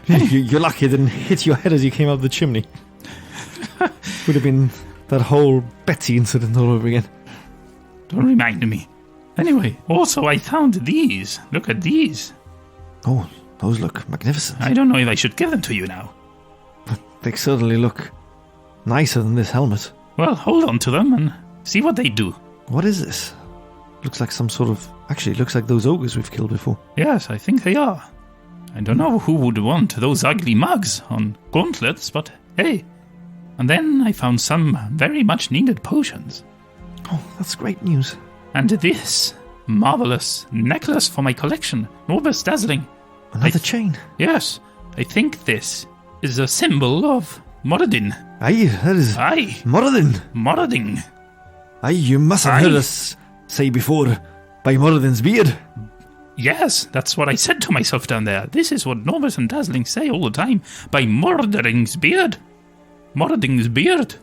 You're lucky it didn't hit your head as you came out of the chimney. Would have been that whole Betsy incident all over again. Don't remind me. Anyway, also I found these. Look at these. Oh, those look magnificent. I don't know if I should give them to you now. But they certainly look nicer than this helmet. Well, hold on to them and see what they do. What is this? Looks like some sort of... Actually, it looks like those ogres we've killed before. Yes, I think they are. I don't know who would want those ugly mugs on gauntlets, but hey. And then I found some very much needed potions. Oh, that's great news. And this marvelous necklace for my collection. Norbus Dazzling. Another chain. Yes, I think this is a symbol of Moradin. Aye, that is... Aye, Moradin. Moradin. Aye, you must have heard us say before, by Moradin's beard. Yes, that's what I said to myself down there. This is what Norbus and Dazzling say all the time. By Moradin's beard. Moradin's beard.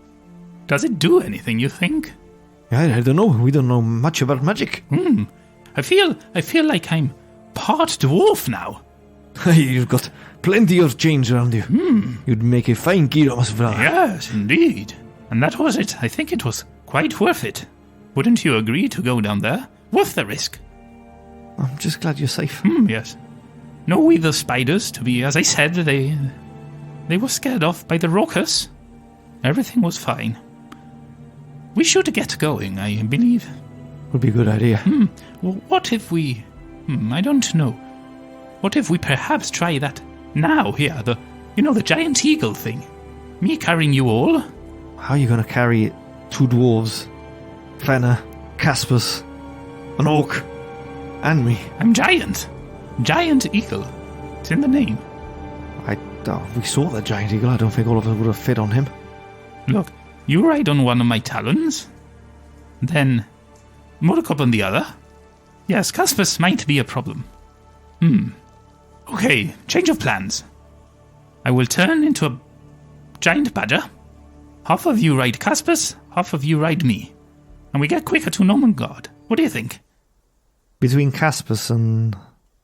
Does it do anything, you think? I don't know. We don't know much about magic. I feel like I'm part dwarf now. You've got plenty of change around you. You'd make a fine Gnome. Yes, indeed. And that was it. I think it was quite worth it. Wouldn't you agree to go down there? Worth the risk. I'm just glad you're safe. Yes. No weather spiders, to be, as I said, they were scared off by the raucous. Everything was fine. We should get going, I believe. Would be a good idea. Well, what if we... I don't know. What if we perhaps try that now here, the giant eagle thing? Me carrying you all? How are you going to carry two dwarves, Fenna, Caspus, an orc, and me? I'm giant. Giant eagle. It's in the name. We saw that giant eagle. I don't think all of us would have fit on him. Look, you ride on one of my talons. Then Mordecai on the other. Yes, Caspus might be a problem. Okay, change of plans. I will turn into a giant badger. Half of you ride Caspus, half of you ride me. And we get quicker to Gnomengarde. What do you think? Between Caspus and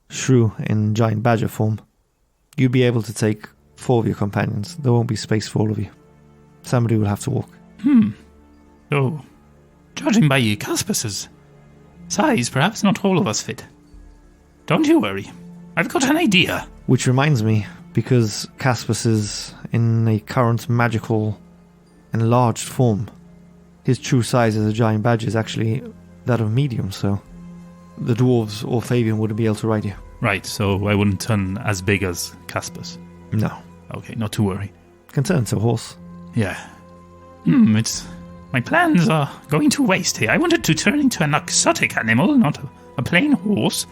Shrew in giant badger form, you'd be able to take 4 of your companions. There won't be space for all of you. Somebody will have to walk. Oh, judging by Caspus's size, perhaps not all of us fit. Don't you worry. I've got an idea. Which reminds me, because Caspus is in a current magical enlarged form, his true size as a giant badger is actually that of medium, so the dwarves or Fabian wouldn't be able to ride you. Right, so I wouldn't turn as big as Caspus. No. Okay, not to worry. Can turn into a horse. Yeah. It's... My plans are going to waste here. I wanted to turn into an exotic animal, not a plain horse.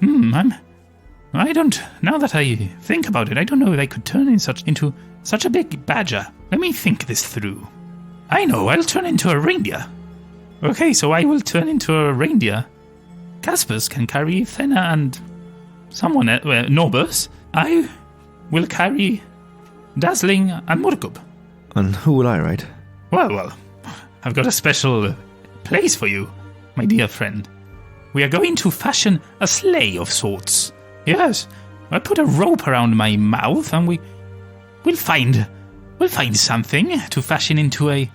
I don't... Now that I think about it, I don't know if I could turn into such a big badger. Let me think this through. I know, I'll turn into a reindeer. Okay, so I will turn into a reindeer. Caspus can carry Fenna and someone else, Norbus. I will carry Dazzling and Murkub. And who will I ride? Well, I've got a special place for you, my dear friend. We are going to fashion a sleigh of sorts. Yes, I put a rope around my mouth and we'll find something to fashion into a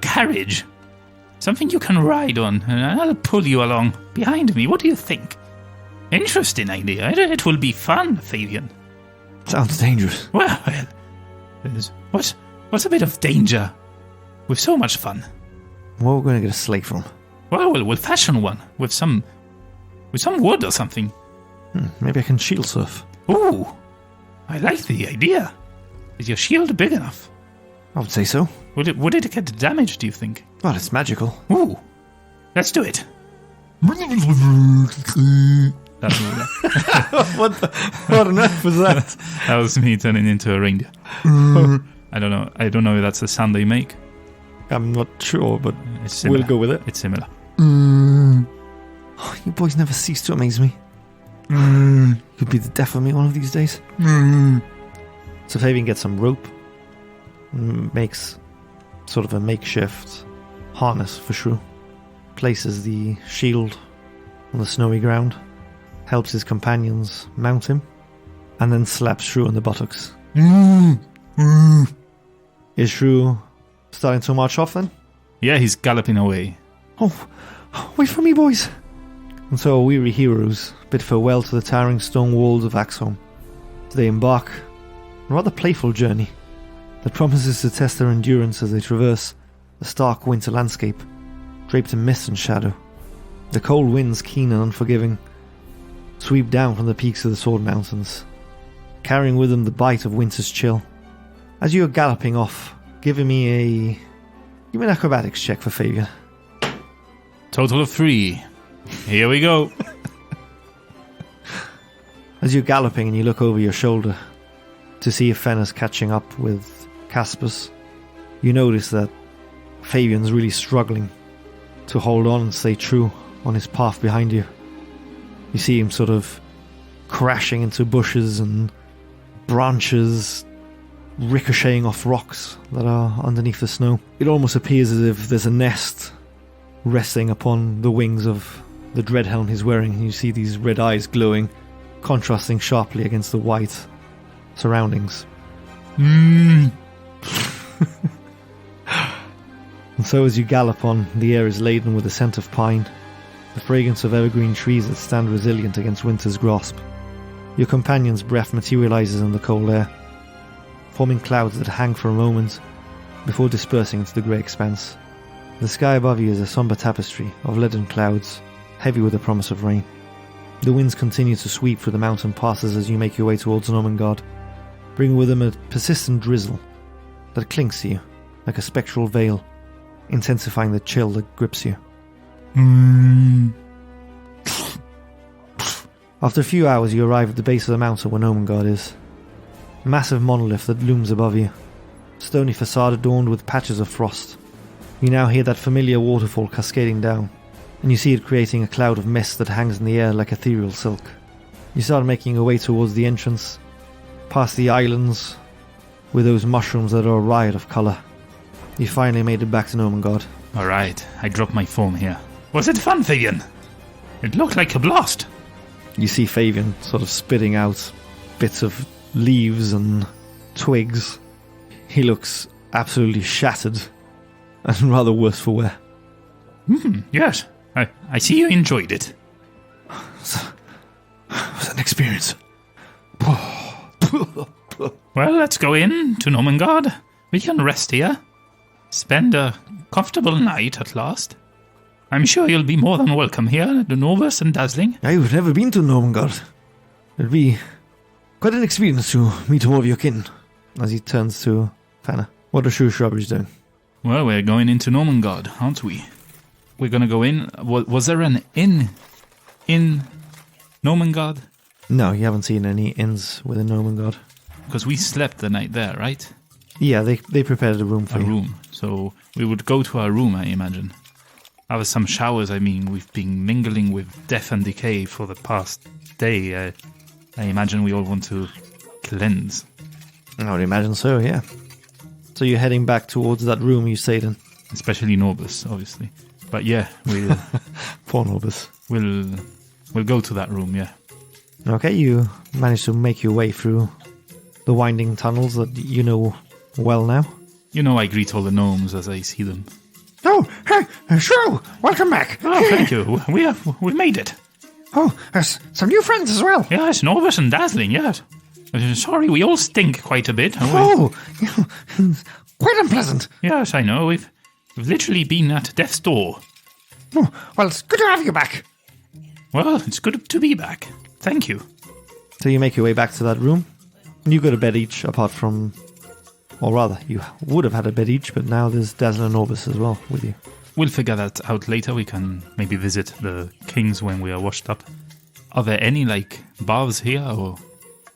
carriage. Something you can ride on, and I'll pull you along behind me. What do you think? Interesting idea. It will be fun, Fabian. Sounds dangerous. Well, what's a bit of danger with so much fun? Where are we going to get a slate from? Well, we'll fashion one with some wood or something. Maybe I can shield surf. Ooh, I like the idea. Is your shield big enough? I would say so. Would it get damaged, do you think? Well, it's magical. Ooh, let's do it. What on earth was that? That was me turning into a reindeer. I don't know if that's the sound they make. I'm not sure, but It's similar. we'll go with it. It's similar. Oh, you boys never cease to amaze me. You'll be the death of me one of these days. So Fabian gets some rope, makes sort of a makeshift harness for Shrew, places the shield on the snowy ground, helps his companions mount him, and then slaps Shrew on the buttocks. Is Shrew starting to march off then? Yeah, he's galloping away. Oh, wait for me, boys! And so our weary heroes bid farewell to the towering stone walls of Axholm. They embark on a rather playful journey that promises to test their endurance as they traverse the stark winter landscape, draped in mist and shadow. The cold winds, keen and unforgiving, sweep down from the peaks of the Sword Mountains, carrying with them the bite of winter's chill. As you are galloping off, give me an acrobatics check for Fabian. Total of 3. Here we go. As you're galloping and you look over your shoulder to see if Fenna's catching up with Caspus, you notice that Fabian's really struggling to hold on and stay true on his path behind you. You see him sort of crashing into bushes and branches, ricocheting off rocks that are underneath the snow. It almost appears as if there's a nest resting upon the wings of the dread helm he's wearing, and you see these red eyes glowing, contrasting sharply against the white surroundings. And so as you gallop on, the air is laden with the scent of pine, the fragrance of evergreen trees that stand resilient against winter's grasp. Your companion's breath materializes in the cold air, forming clouds that hang for a moment before dispersing into the grey expanse. The sky above you is a somber tapestry of leaden clouds, heavy with the promise of rain. The winds continue to sweep through the mountain passes as you make your way towards Gnomengarde, bringing with them a persistent drizzle that clings to you like a spectral veil, intensifying the chill that grips you. After a few hours, you arrive at the base of the mountain where Gnomengarde is. A massive monolith that looms above you, stony facade adorned with patches of frost. You now hear that familiar waterfall cascading down, and you see it creating a cloud of mist that hangs in the air like ethereal silk. You start making your way towards the entrance, past the islands with those mushrooms that are a riot of colour. You finally made it back to Gnomengarde. Alright, I dropped my form here. Was it fun, Fabian? It looked like a blast. You see Fabian sort of spitting out bits of leaves and twigs. He looks absolutely shattered and rather worse for wear. Yes, I see you enjoyed it. It was an experience. Well, let's go in to Gnomengarde. We can rest here. Spend a comfortable night at last. I'm sure you'll be more than welcome here, the Novus and Dazzling. I've never been to Gnomengarde. It'll be quite an experience to meet all of your kin. As he turns to Fanna. What are Shrubberies doing? Well, we're going into Gnomengarde, aren't we? We're going to go in. Was there an inn in Gnomengarde? No, you haven't seen any inns within Gnomengarde. Because we slept the night there, right? Yeah, they prepared a room for A you. room. So we would go to our room, I imagine. Have some showers, we've been mingling with death and decay for the past day. I imagine we all want to cleanse. I would imagine so, yeah. So you're heading back towards that room you stayed in? Especially Norbus, obviously. But yeah, we'll Poor Norbus. we'll go to that room, yeah. Okay, you managed to make your way through the winding tunnels that you know well now. You know I greet all the gnomes as I see them. Oh, hey, Shrew, welcome back. Oh, thank you. We made it. Oh, there's some new friends as well. Yes, Norbus and Dazzling, yes. Sorry, we all stink quite a bit. Oh, quite unpleasant. Yes, I know. We've literally been at death's door. Oh, well, it's good to have you back. Well, it's good to be back. Thank you. So you make your way back to that room. You go to bed each, apart from... Or rather, you would have had a bed each, but now there's Dazzler and Orbis as well with you. We'll figure that out later. We can maybe visit the kings when we are washed up. Are there any, baths here, or...?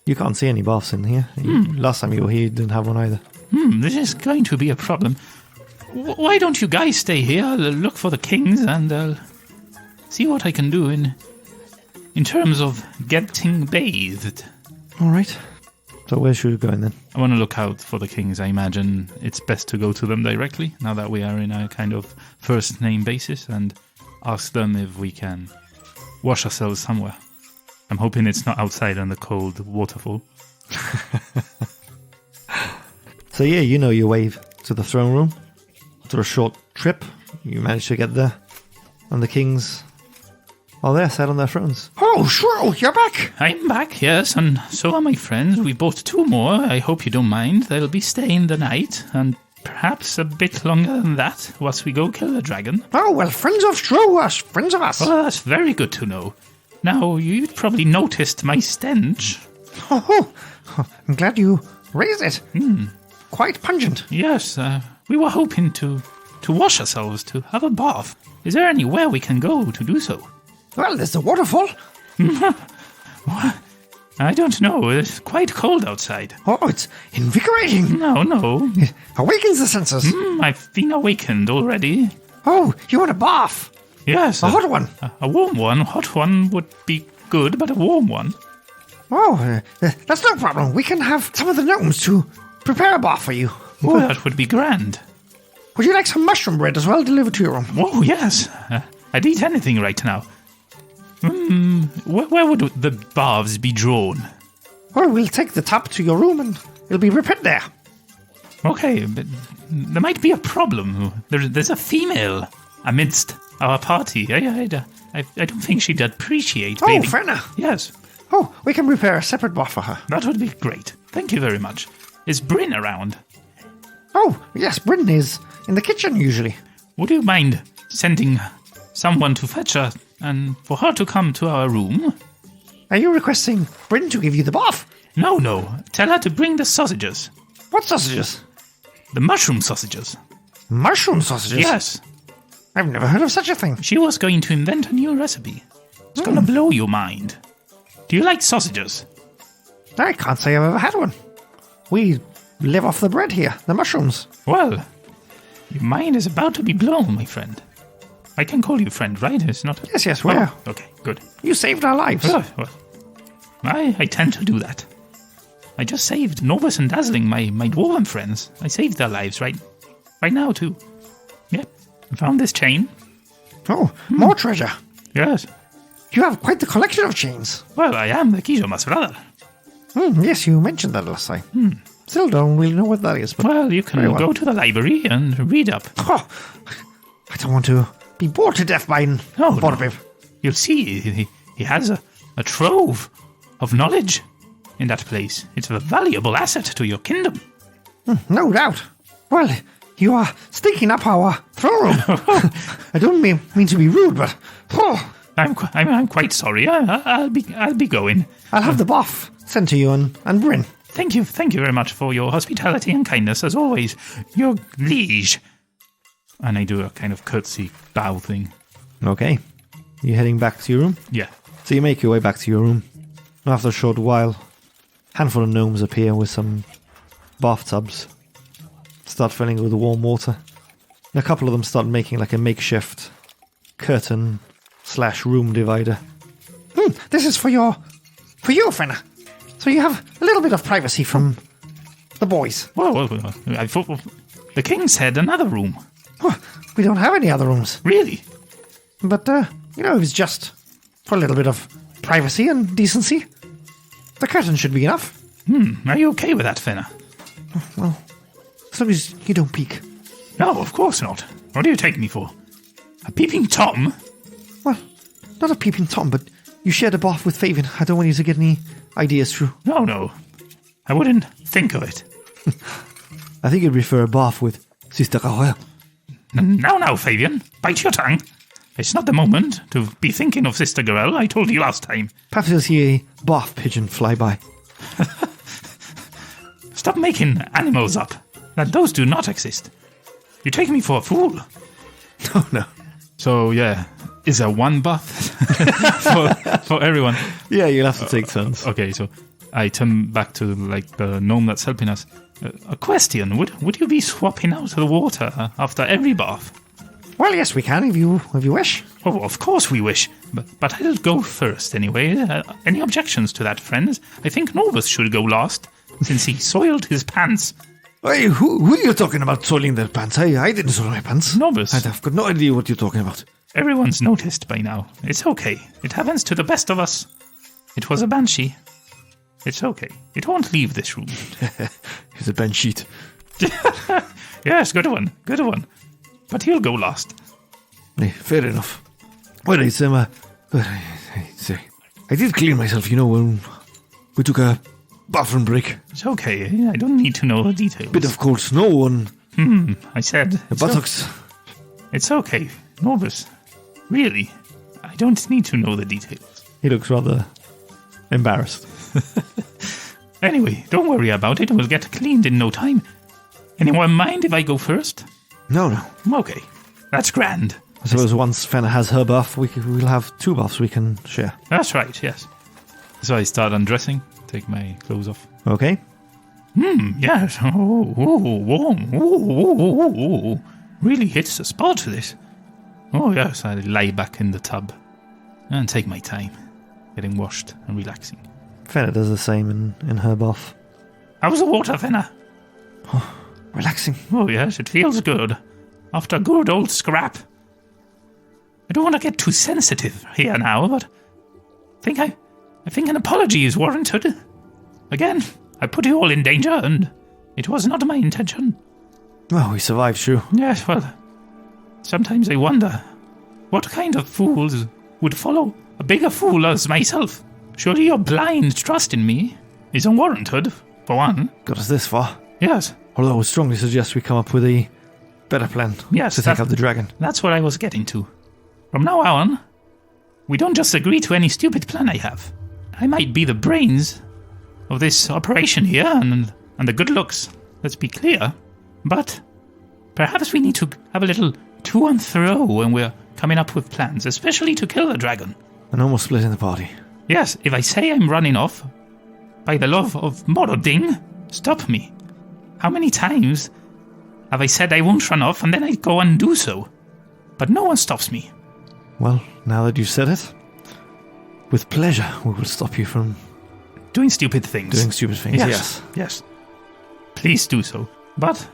You can't see any baths in here. Last time you were here, you didn't have one either. This is going to be a problem. Why don't you guys stay here? I'll look for the kings and I'll see what I can do in terms of getting bathed. All right. So where should we go then? I want to look out for the kings. I imagine it's best to go to them directly, now that we are in a kind of first-name basis, and ask them if we can wash ourselves somewhere. I'm hoping it's not outside on the cold waterfall. So yeah, you know your way to the throne room. After a short trip, you manage to get there. And the kings are there, sat on their thrones. Oh, Shrew, you're back! I'm back, yes, and so are my friends. We bought 2 more. I hope you don't mind. They'll be staying the night, and perhaps a bit longer than that, whilst we go kill the dragon. Oh, well, friends of Shrew are friends of us. Well, that's very good to know. Now, you'd probably noticed my stench. Oh, I'm glad you raised it. Quite pungent. Yes, we were hoping to wash ourselves, to have a bath. Is there anywhere we can go to do so? Well, there's the waterfall. What? I don't know. It's quite cold outside. Oh, it's invigorating. No. It awakens the senses. I've been awakened already. Oh, you want a bath? Yes. A hot one. A warm one. Hot one would be good, but a warm one. Oh, that's no problem. We can have some of the gnomes to prepare a bath for you. Oh, that would be grand. Would you like some mushroom bread as well delivered to your room? Oh, yes. I'd eat anything right now. Where would the baths be drawn? Well, we'll take the tap to your room and it'll be repaired there. Okay, but there might be a problem. There's a female amidst our party. I don't think she'd appreciate bathing. Oh, fair enough. Yes. Oh, we can prepare a separate bath for her. That would be great. Thank you very much. Is Bryn around? Oh, yes, Bryn is in the kitchen usually. Would you mind sending someone to fetch her and for her to come to our room? Are you requesting Bryn to give you the bath? No. Tell her to bring the sausages. What sausages? The mushroom sausages. Mushroom sausages? Yes. I've never heard of such a thing. She was going to invent a new recipe. It's going to blow your mind. Do you like sausages? I can't say I've ever had one. We live off the bread here, the mushrooms. Well, your mind is about to be blown, my friend. I can call you friend, right? It's not... Yes, we are. Okay, good. You saved our lives. Well, I tend to do that. I just saved Novus and Dazzling, my dwarven friends. I saved their lives right now, too. Yep. I found this chain. Oh, more treasure. Yes. You have quite the collection of chains. Well, I am the Kijomas brother. Yes, you mentioned that last time. Still don't really know what that is. But well, you can go to the library and read up. Oh, I don't want to be bored to death by No. You'll see, he has a trove of knowledge in that place. It's a valuable asset to your kingdom. No doubt. Well, you are stinking up our throne room. I don't mean to be rude, but I'm quite sorry. I'll be going. I'll have the bath sent to you and Bryn. Thank you very much for your hospitality and kindness, as always. Your liege. And I do a kind of curtsy bow thing. Okay. You heading back to your room? Yeah. So you make your way back to your room. After a short while, a handful of gnomes appear with some bathtubs. Start filling with warm water. And a couple of them start making like a makeshift curtain/room divider. This is for you, Fenna. So you have a little bit of privacy from the boys. Well, I thought the king said another room. We don't have any other rooms. Really? But, it was just for a little bit of privacy and decency. The curtain should be enough. Are you okay with that, Fenna? Well, as long as you don't peek. No, of course not. What do you take me for? A peeping Tom? Well, not a peeping Tom, but you shared a bath with Fabian. I don't want you to get any ideas through. No. I wouldn't think of it. I think you'd prefer a bath with Sister Garoya. Now, Fabian, bite your tongue. It's not the moment to be thinking of Sister Garel, I told you last time. Perhaps you'll see a bath pigeon fly by. Stop making animals up. Those do not exist. You take me for a fool. Oh, no. So, yeah, is there one bath for everyone? Yeah, you'll have to take turns. Okay, so I turn back to, the gnome that's helping us. A question, would you be swapping out the water after every bath? Well, yes, we can, if you wish. Oh, of course we wish, but I'll go first anyway. Any objections to that, friends? I think Novus should go last, since he soiled his pants. Hey, who are you talking about soiling their pants? I didn't soil my pants. Novus. I've got no idea what you're talking about. Everyone's noticed by now. It's okay. It happens to the best of us. It was a banshee. It's okay. It won't leave this room. Here's a bench sheet. Yes, good one. Good one. But he'll go last. Hey, fair enough. Well, it's, I did clean myself, when we took a bathroom break. It's okay. I don't need to know the details. Bit of cold snow on I said. the buttocks. It's okay. Novus. Really. I don't need to know the details. He looks rather embarrassed. Anyway, don't worry about it. We'll get cleaned in no time. Anyone mind if I go first? No. Okay. That's grand. I suppose once Fenna has her bath, we'll have two baths we can share. That's right, yes. So I start undressing, take my clothes off. Okay. Yes. Warm. Ooh. Really hits the spot, this. Oh, yes, I lie back in the tub and take my time, getting washed and relaxing. Fenna does the same in her bath. How's the water, Fenna? Relaxing. Oh, yes, it feels good. After a good old scrap. I don't want to get too sensitive here now, but I think an apology is warranted. Again, I put you all in danger, and it was not my intention. Well, we survived, Shrew. Yes, well, sometimes I wonder what kind of fools would follow a bigger fool as myself. Surely your blind trust in me is unwarranted, for one. Got us this far. Yes. Although I would strongly suggest we come up with a better plan Yes, to take out the dragon. That's what I was getting to. From now on, we don't just agree to any stupid plan I have. I might be the brains of this operation here and the good looks, let's be clear, but perhaps we need to have a little to and fro when we're coming up with plans, especially to kill the dragon. And almost splitting the party. Yes, if I say I'm running off, by the love of Moroding, stop me. How many times have I said I won't run off and then I go and do so? But no one stops me. Well, now that you've said it, with pleasure we will stop you from doing stupid things. Yes. Please do so. But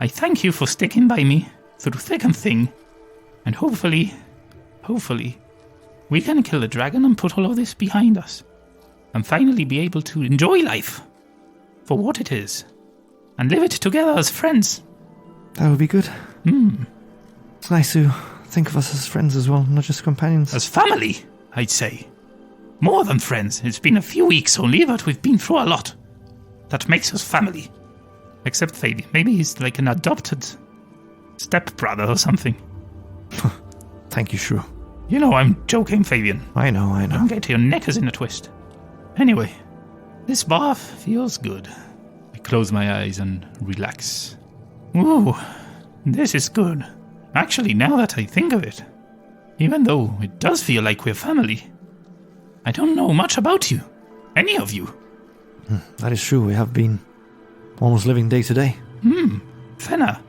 I thank you for sticking by me through thick and thin, and hopefully, we can kill the dragon and put all of this behind us, and finally be able to enjoy life for what it is, and live it together as friends. That would be good. It's nice to think of us as friends as well, not just companions. As family, I'd say. More than friends. It's been a few weeks only, but we've been through a lot. That makes us family. Except Fabian. Maybe he's like an adopted stepbrother or something. Thank you, Shrew. You know I'm joking, Fabian. I know. Don't get your neck is in a twist. Anyway, this bath feels good. I close my eyes and relax. Ooh, this is good. Actually, now that I think of it, even though it does feel like we're family, I don't know much about you. Any of you. That is true. We have been almost living day to day. Fenna,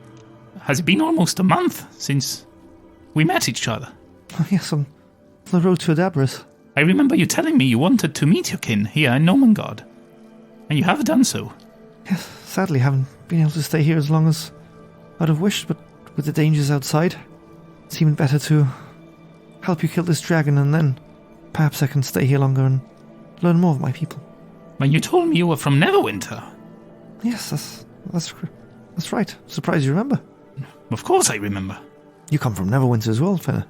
has it been almost a month since we met each other? Oh, yes, on the road to Adabras. I remember you telling me you wanted to meet your kin here in Gnomengarde, and you have done so. Yes, sadly haven't been able to stay here as long as I'd have wished, but with the dangers outside, it seemed better to help you kill this dragon, and then perhaps I can stay here longer and learn more of my people. When you told me you were from Neverwinter. Yes, that's right. Surprised you remember. Of course I remember. You come from Neverwinter as well, Fenna.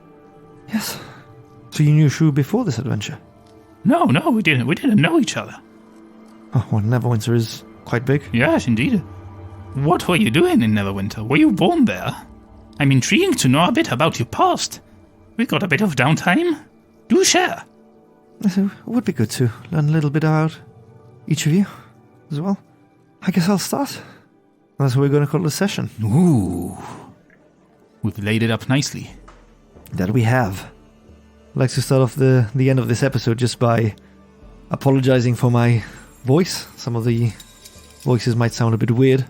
Yes. So you knew Shrew before this adventure? No, we didn't. We didn't know each other. Oh, well, Neverwinter is quite big. Yes, indeed. What were you doing in Neverwinter? Were you born there? I'm intrigued to know a bit about your past. We've got a bit of downtime. Do share. So it would be good to learn a little bit about each of you as well. I guess I'll start. That's what we're going to call the session. Ooh. We've laid it up nicely. That we have. I'd like to start off the end of this episode just by apologizing for my voice. Some of the voices might sound a bit weird.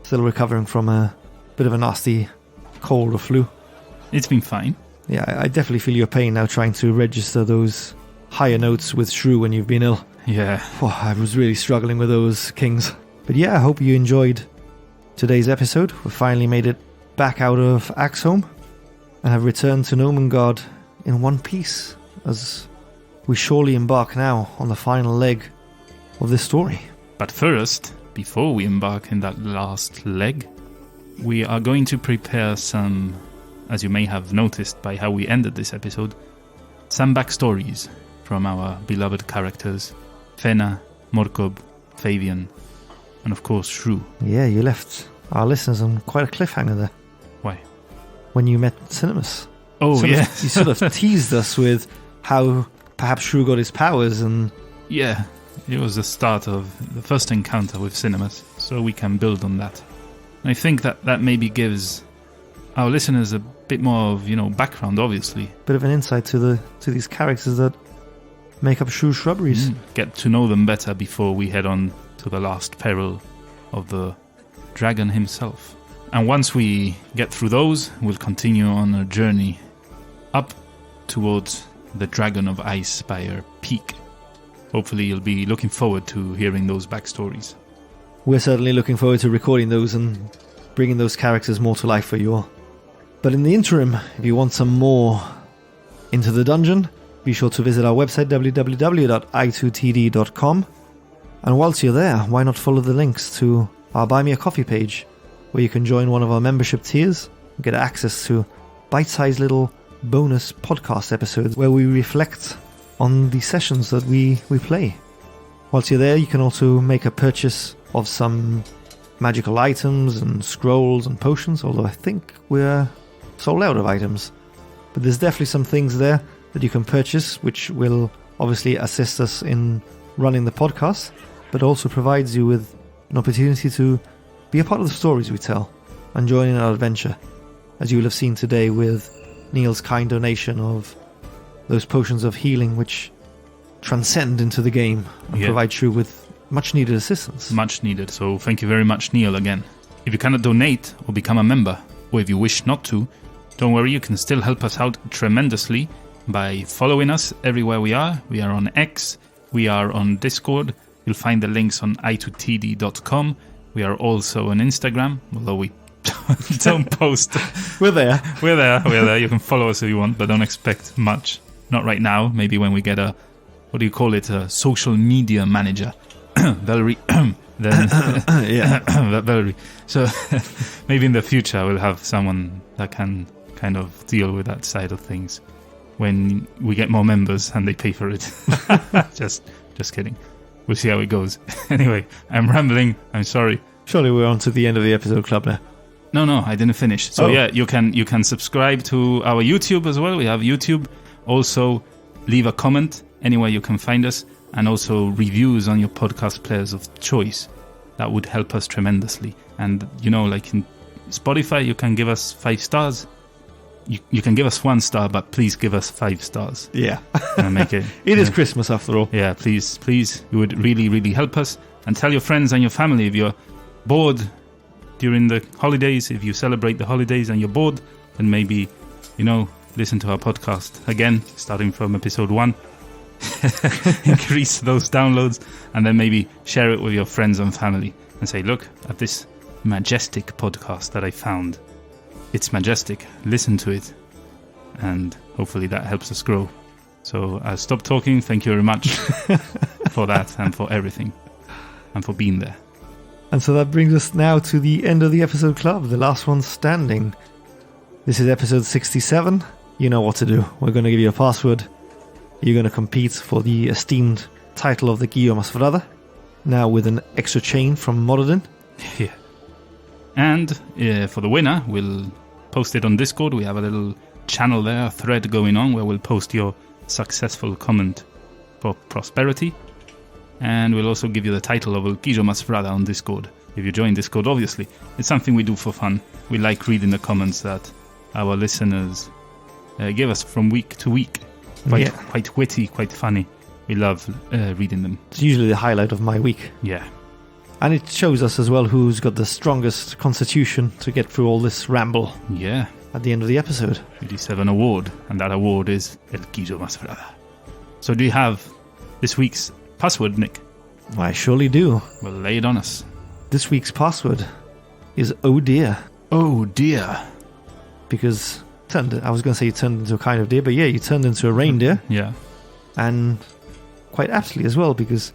Still recovering from a bit of a nasty cold or flu. It's been fine. Yeah, I definitely feel your pain now trying to register those higher notes with Shrew when you've been ill. Yeah. Oh, I was really struggling with those kings. But yeah, I hope you enjoyed today's episode. We finally made it back out of Axholm and have returned to Gnomengarde in one piece as we surely embark now on the final leg of this story. But first, before we embark in that last leg, we are going to prepare some, as you may have noticed by how we ended this episode, some backstories from our beloved characters, Fena, Morkob, Fabian, and of course Shrew. Yeah, you left our listeners on quite a cliffhanger there. Why? When you met Cinemas. Oh, yeah. You sort of teased us with how perhaps Shrew got his powers and... Yeah, it was the start of the first encounter with Cinemas, so we can build on that. I think that maybe gives our listeners a bit more of, background, obviously. Bit of an insight to these characters that make up Shrew Shrubberies. Get to know them better before we head on to the last peril of the dragon himself. And once we get through those, we'll continue on a journey up towards the Dragon of Icespire peak. Hopefully you'll be looking forward to hearing those backstories. We're certainly looking forward to recording those and bringing those characters more to life for you all. But in the interim, if you want some more Into the Dungeon, be sure to visit our website www.i2td.com. And whilst you're there, why not follow the links to our Buy Me a Coffee page, where you can join one of our membership tiers and get access to bite-sized little bonus podcast episodes where we reflect on the sessions that we play. Whilst you're there, you can also make a purchase of some magical items and scrolls and potions, although I think we're sold out of items. But there's definitely some things there that you can purchase, which will obviously assist us in running the podcast, but also provides you with an opportunity to be a part of the stories we tell and join in our adventure, as you will have seen today with Neil's kind donation of those potions of healing which transcend into the game and provide Shrew with much needed assistance. Much needed, so thank you very much, Neil, again. If you cannot donate or become a member, or if you wish not to, don't worry, you can still help us out tremendously by following us everywhere we are. We are on X, we are on Discord, you'll find the links on i2td.com. We are also on Instagram, although we don't post. We're there. We're there. You can follow us if you want, but don't expect much. Not right now. Maybe when we get a social media manager. Valerie. Then yeah. Valerie. So maybe in the future we'll have someone that can kind of deal with that side of things when we get more members and they pay for it. Just kidding. We'll see how it goes. Anyway, I'm rambling. I'm sorry. Surely we're on to the end of the episode club now. No, I didn't finish. So yeah, you can subscribe to our YouTube as well. We have YouTube. Also, leave a comment anywhere you can find us, and also reviews on your podcast players of choice. That would help us tremendously. And like in Spotify, you can give us 5 stars. You can give us 1 star, but please give us 5 stars. Yeah. Make it. It is Christmas after all. Yeah, please. It would really, really help us. And tell your friends and your family if you're bored during the holidays. If you celebrate the holidays and you're bored, then maybe, listen to our podcast again, starting from episode 1. Increase those downloads, and then maybe share it with your friends and family and say, look at this majestic podcast that I found. It's majestic. Listen to it. And hopefully that helps us grow. So I'll stop talking. Thank you very much for that and for everything and for being there. And so that brings us now to the end of the episode club, the last one standing. This is episode 67. You know what to do. We're going to give you a password. You're going to compete for the esteemed title of the Guillaume's brother. now with an extra chain from Moradin. Yeah. And for the winner, we'll post it on Discord. We have a little channel there, a thread going on where we'll post your successful comment for prosperity. And we'll also give you the title of El Quillo Mas Frada on Discord. If you join Discord, obviously. It's something we do for fun. We like reading the comments that our listeners give us from week to week. Quite witty, quite funny. We love reading them. It's usually the highlight of my week. Yeah. And it shows us as well who's got the strongest constitution to get through all this ramble. Yeah. At the end of the episode. 37 award, and that award is El Quillo Mas Frada. So do you have this week's password, Nick? I surely do. Well, lay it on us. This week's password is oh dear. Oh dear. Because I was going to say you turned into a kind of deer, but yeah, you turned into a reindeer. Yeah. And quite aptly as well, because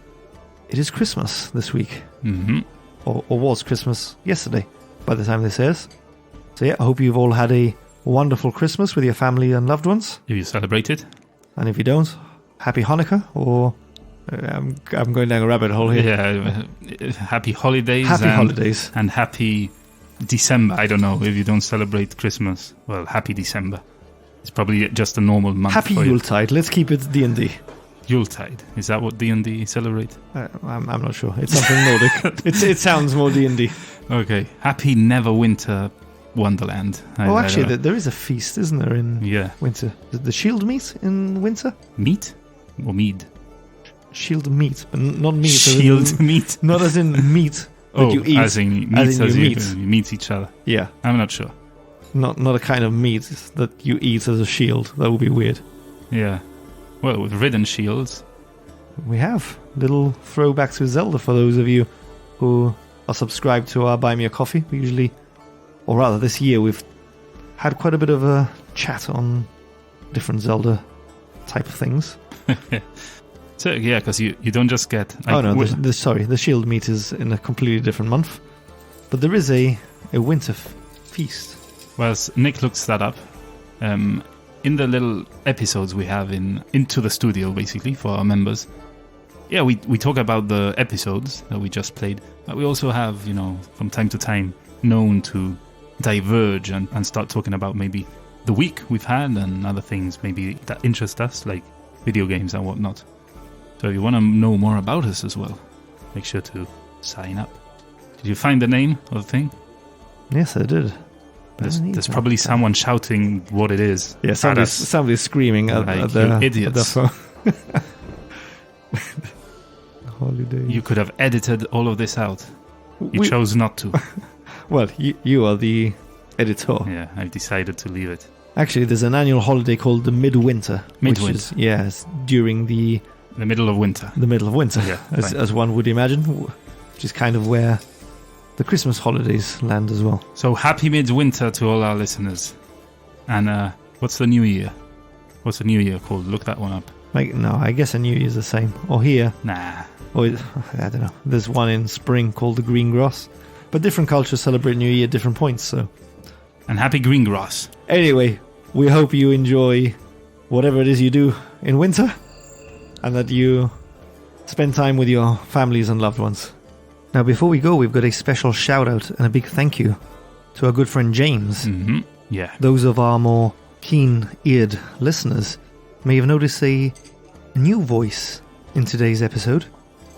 it is Christmas this week. Mm-hmm. Or was Christmas yesterday, by the time this airs. So yeah, I hope you've all had a wonderful Christmas with your family and loved ones. If you celebrate it. And if you don't, happy Hanukkah, or... I'm going down a rabbit hole here. Yeah, happy holidays. Happy holidays. And happy December. I don't know if you don't celebrate Christmas. Well, happy December. It's probably just a normal month. Happy Yuletide. Let's keep it D&D. Yuletide. Is that what D&D celebrate? I'm not sure. It's something Nordic. It sounds more D&D. Okay. Happy Neverwinter Wonderland. Actually, there is a feast, isn't there, in winter? The shield meat in winter? Meat? Or mead? Shield meat, but not meat. Shield meat? Not as in meat that you eat. As in meat, you meet each other. Yeah. I'm not sure. Not a kind of meat that you eat as a shield. That would be weird. Yeah. Well, with ridden shields. We have. Little throwback to Zelda for those of you who are subscribed to our Buy Me a Coffee. We usually, or rather this year, we've had quite a bit of a chat on different Zelda type of things. So, yeah, because you don't just get... the shield meat is in a completely different month. But there is a winter feast. Well, Nick looks that up. In the little episodes we have into the studio, basically, for our members. Yeah, we talk about the episodes that we just played. But we also have, from time to time, known to diverge and start talking about maybe the week we've had and other things maybe that interest us, like video games and whatnot. So if you want to know more about us as well, make sure to sign up. Did you find the name of the thing? Yes, I did. There's probably someone shouting what it is. Yeah, somebody's screaming at the idiots. At the phone. Holidays. You could have edited all of this out. You chose not to. Well, you are the editor. Yeah, I've decided to leave it. Actually, there's an annual holiday called the Midwinter. Midwinter. It's during the middle of winter. The middle of winter, yeah, as one would imagine, which is kind of where the Christmas holidays land as well. So happy midwinter to all our listeners. And what's the new year? What's the new year called? Look that one up. I guess a new year's the same. Or here. Nah. Or, I don't know. There's one in spring called the Green Grass. But different cultures celebrate New Year at different points, so... And happy green grass. Anyway, we hope you enjoy whatever it is you do in winter. And that you spend time with your families and loved ones. Now, before we go, we've got a special shout out and a big thank you to our good friend James. Mm-hmm. Yeah. Those of our more keen-eared listeners may have noticed a new voice in today's episode.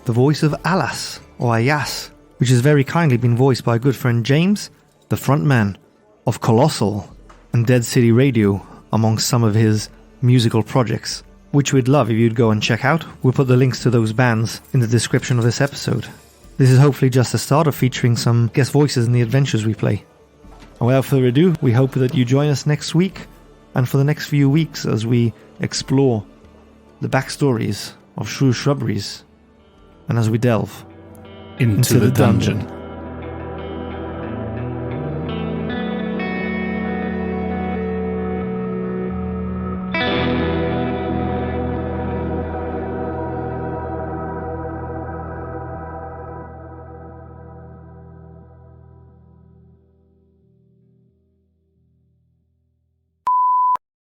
The voice of Alas, or Ayas, which has very kindly been voiced by our good friend James, the frontman of Colossal and Dead City Radio, amongst some of his musical projects, which we'd love if you'd go and check out. We'll put the links to those bands in the description of this episode. This is hopefully just the start of featuring some guest voices in the adventures we play. And without further ado, we hope that you join us next week and for the next few weeks as we explore the backstories of Shrew Shrubberies and as we delve into the dungeon.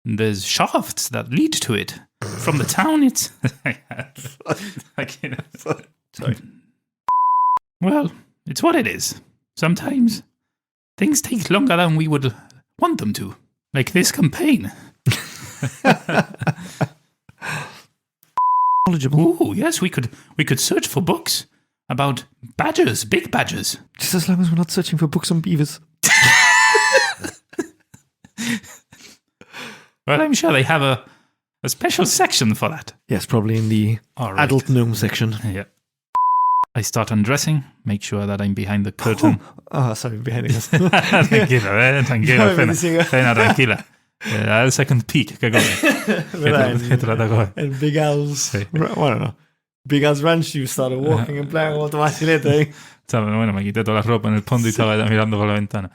There's shafts that lead to it. From the town, it's... I can't... Sorry. Well, it's what it is. Sometimes things take longer than we would want them to. Like this campaign. Knowledgeable. Ooh, yes, we could search for books about badgers, big badgers. Just as long as we're not searching for books on beavers. Well, I'm sure they have a special section for that. Yes, probably in the All right. adult gnome section. Yeah. I start undressing, make sure that I'm behind the curtain. Sorry, behind us. Tranquila, No, me dice- tranquila. Al second peak, que come. Que trata come. And Big Al's, Sí. well, no. Big Al's ranch you started walking en plan automáticamente. Bueno, me quité toda la ropa en el fondo y estaba mirando por la ventana.